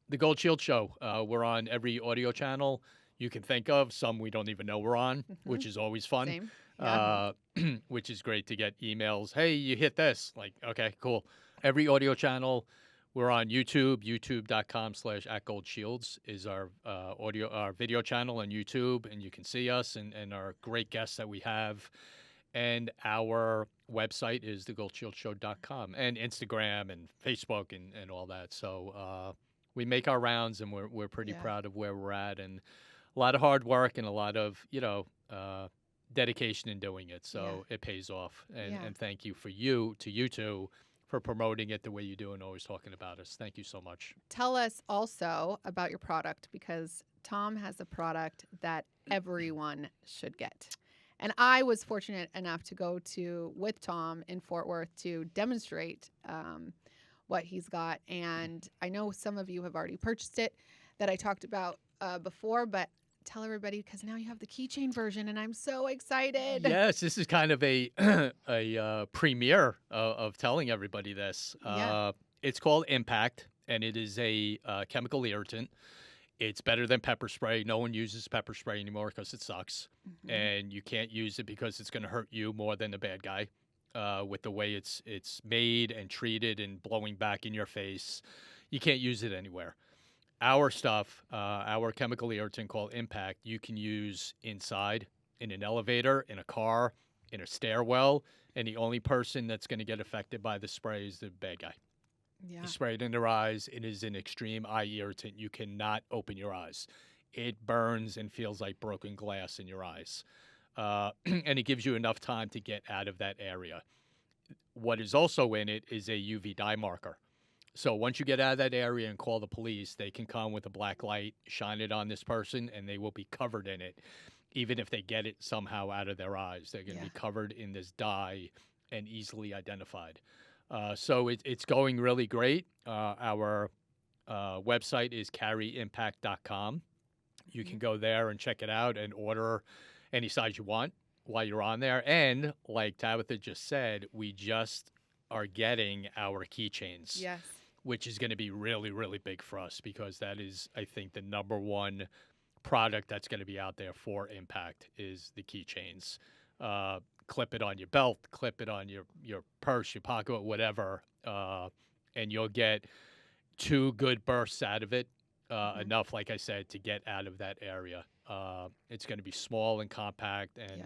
The Gold Shield Show, we're on every audio channel you can think of. Some we don't even know we're on, which is always fun. Same. Yeah. Which is great to get emails. Hey, you hit this. Like, okay, cool. Every audio channel. We're on YouTube. YouTube.com/@GoldShields is our video channel on YouTube, and you can see us and our great guests that we have. And our website is thegoldshieldshow.com, and Instagram and Facebook and all that. So we make our rounds, and we're pretty Yeah. proud of where we're at, and a lot of hard work and a lot of dedication in doing it. So it pays off. And thank you to you two for promoting it the way you do and always talking about us. Thank you so much. Tell us also about your product, because Tom has a product that everyone should get. And I was fortunate enough to go with Tom in Fort Worth to demonstrate what he's got. And I know some of you have already purchased it that I talked about before, but tell everybody because now you have the keychain version, and I'm so excited. Yes, this is kind of a premiere of telling everybody this. Yeah. It's called Impact, and it is a chemical irritant. It's better than pepper spray. No one uses pepper spray anymore because it sucks, and you can't use it because it's going to hurt you more than the bad guy. With the way it's made and treated and blowing back in your face, you can't use it anywhere. Our stuff, our chemical irritant called Impact, you can use inside, in an elevator, in a car, in a stairwell, and the only person that's going to get affected by the spray is the bad guy. Yeah. You spray it in their eyes. It is an extreme eye irritant. You cannot open your eyes. It burns and feels like broken glass in your eyes. And it gives you enough time to get out of that area. What is also in it is a UV dye marker. So once you get out of that area and call the police, they can come with a black light, shine it on this person, and they will be covered in it. Even if they get it somehow out of their eyes, they're going to be covered in this dye and easily identified. So it's going really great. Our website is carryimpact.com. You can go there and check it out and order any size you want while you're on there. And like Tabitha just said, we just are getting our keychains. Yes. Which is going to be really, really big for us because that is, I think, the number one product that's going to be out there for Impact is the keychains. Clip it on your belt, clip it on your purse, your pocket, whatever, and you'll get 2 good bursts out of it, enough, like I said, to get out of that area. It's going to be small and compact and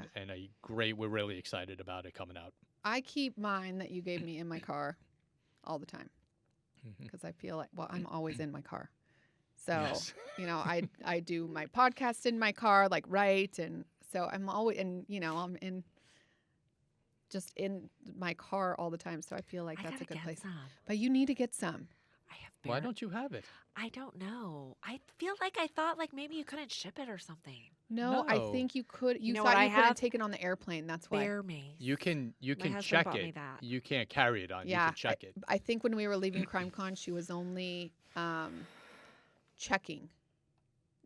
we're really excited about it coming out. I keep mine that you gave me in my car all the time because I feel like, I'm always in my car. So, I do my podcast in my car, like, and so I'm always, and, I'm just in my car all the time. So I feel like that's a good place. But you need to get some. Why don't you have it? I don't know. I feel like I thought like maybe you couldn't ship it or something. No, I think you could. You know thought what you I couldn't have? take it on the airplane. That's why. Bear mace. You can husband check bought me it. that. You can't carry it on. Yeah, You can check it. I think when we were leaving CrimeCon, she was only checking.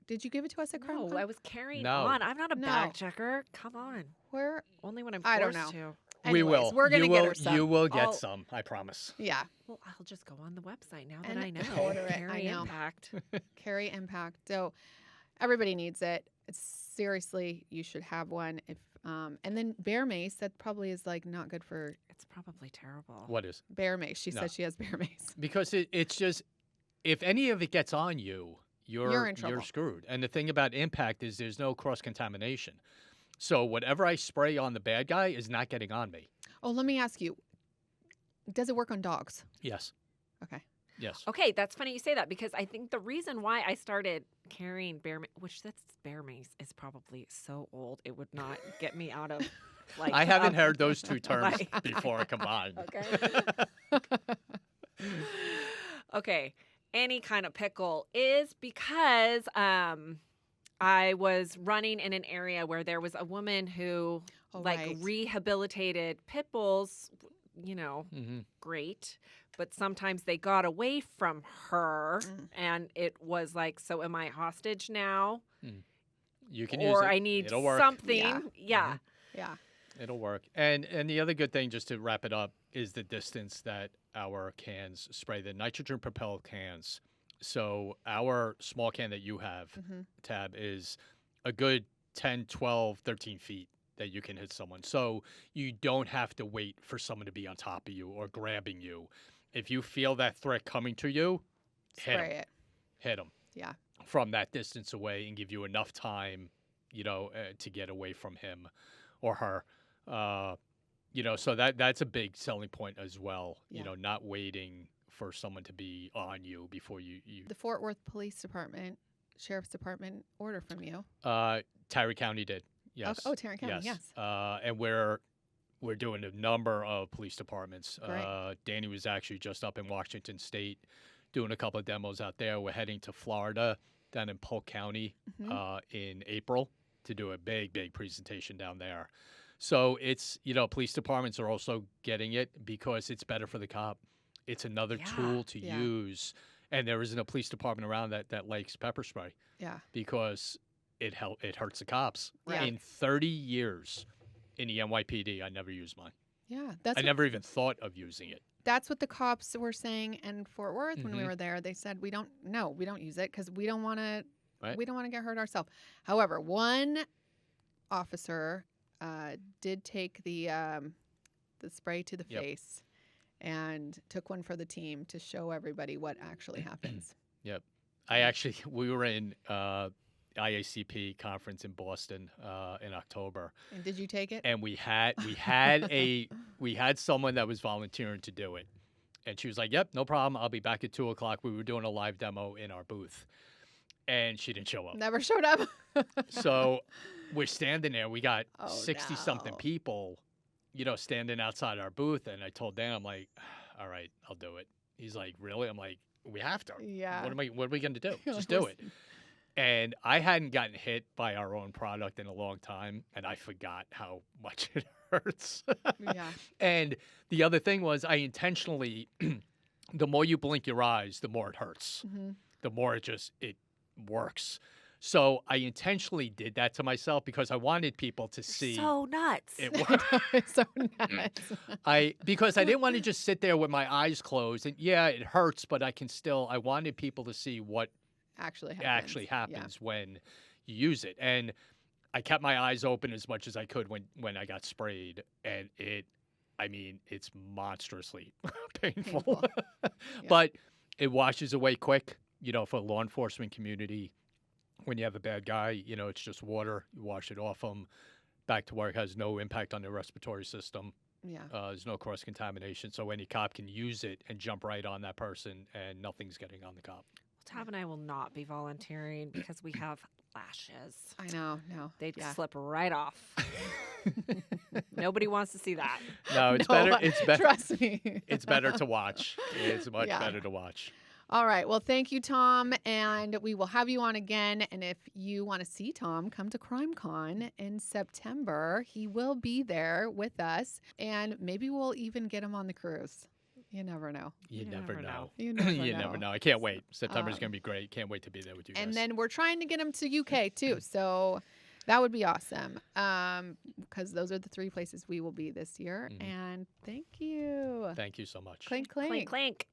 Did you give it to us at CrimeCon? No, I was carrying No. on. I'm not a No. bag checker. Come on. Where? Only when I'm forced I don't know. to. Anyways, We will. We're gonna you get will, her some. You will get I'll- some. I promise. Yeah. Well, I'll just go on the website now that And I know. order it. I Carry know. Impact. Carry Impact. So everybody needs it. It's seriously, you should have one. If and then bear mace, that probably is like not good for It's probably terrible. What is? bear mace. She No. says she has bear mace. Because it's just, if any of it gets on you, You're in trouble. You're screwed. And the thing about Impact is there's no cross contamination. So whatever I spray on the bad guy is not getting on me. Oh, let me ask you. Does it work on dogs? Yes. Okay. Yes. Okay, that's funny you say that because I think the reason why I started carrying bear mace, bear mace is probably so old it would not get me out of like. I haven't heard those two terms like- before combined. Okay. Okay. Any kind of pickle is because I was running in an area where there was a woman who right. rehabilitated pit bulls, Mm-hmm. great, but sometimes they got away from her Mm. and it was like, so am I hostage now? You can use it. Or I need It'll work. something. Yeah. It'll work. And the other good thing, just to wrap it up, is the distance that our cans spray, the nitrogen propelled cans. So our small can that you have, Tab, is a good 10, 12, 13 feet that you can hit someone. So you don't have to wait for someone to be on top of you or grabbing you. If you feel that threat coming to you, Spray it. hit them. Yeah. From that distance away and give you enough time, to get away from him or her. So that's a big selling point as well. Yeah. Not waiting for someone to be on you before you. The Fort Worth Police Department, Sheriff's Department order from you. Tarrant County did. Yes. Oh, Tarrant County. Yes. And we're doing a number of police departments. Great. Danny was actually just up in Washington State doing a couple of demos out there. We're heading to Florida, down in Polk County, in April to do a big presentation down there. So it's, police departments are also getting it because it's better for the cop. It's another tool to use. And there isn't a police department around that likes pepper spray. Yeah. Because it hurts the cops. Right. In 30 years in the NYPD, I never used mine. Yeah, I never even thought of using it. that's what the cops were saying in Fort Worth when we Mhm. were there. They said we don't use it because we don't want to Right. we don't want to get hurt ourselves. However, one officer did take the spray to the Yep. face and took one for the team to show everybody what actually happens. We were in IACP conference in Boston in October, And did you take it? and we had someone that was volunteering to do it, and she was like, "Yep, no problem. I'll be back at 2:00." We were doing a live demo in our booth, and she didn't show up. Never showed up. So we're standing there. We got Oh, 60-something no. people, standing outside our booth. And I told Dan, I'm like, all right, I'll do it. He's like, really? I'm like, we have to. Yeah. What are we going to do? Just do it. And I hadn't gotten hit by our own product in a long time, and I forgot how much it hurts. Yeah. And the other thing was I intentionally, the more you blink your eyes, the more it hurts. Hmm. The more it works. So I intentionally did that to myself because I wanted people to see So nuts. it work. It's so nuts. Because I didn't want to just sit there with my eyes closed. And yeah, it hurts, but I wanted people to see what Actually happens when you use it. And I kept my eyes open as much as I could when I got sprayed. And it's monstrously painful. Yeah. But it washes away quick, for law enforcement community. When you have a bad guy, it's just water. You wash it off them. Back to work, has no impact on their respiratory system. Yeah. There's no cross-contamination. So any cop can use it and jump right on that person, and nothing's getting on the cop. Tab and I will not be volunteering because we have lashes. I know. No. They'd Yeah. slip right off. Nobody wants to see that. No, it's No, better. It's better. Trust me. It's better to watch. It's much Yeah. better to watch. All right. Well, thank you, Tom. And we will have you on again. And if you want to see Tom, come to CrimeCon in September. He will be there with us. And maybe we'll even get him on the cruise. You never know. You never know. You never You know. never know. I can't wait. September's Um, going to be great. Can't wait to be there with you guys. And then we're trying to get him to UK too. So that would be awesome. Because those are the 3 places we will be this year. Mhm. And thank you. Thank you so much. Clink, clink. Clink, clink.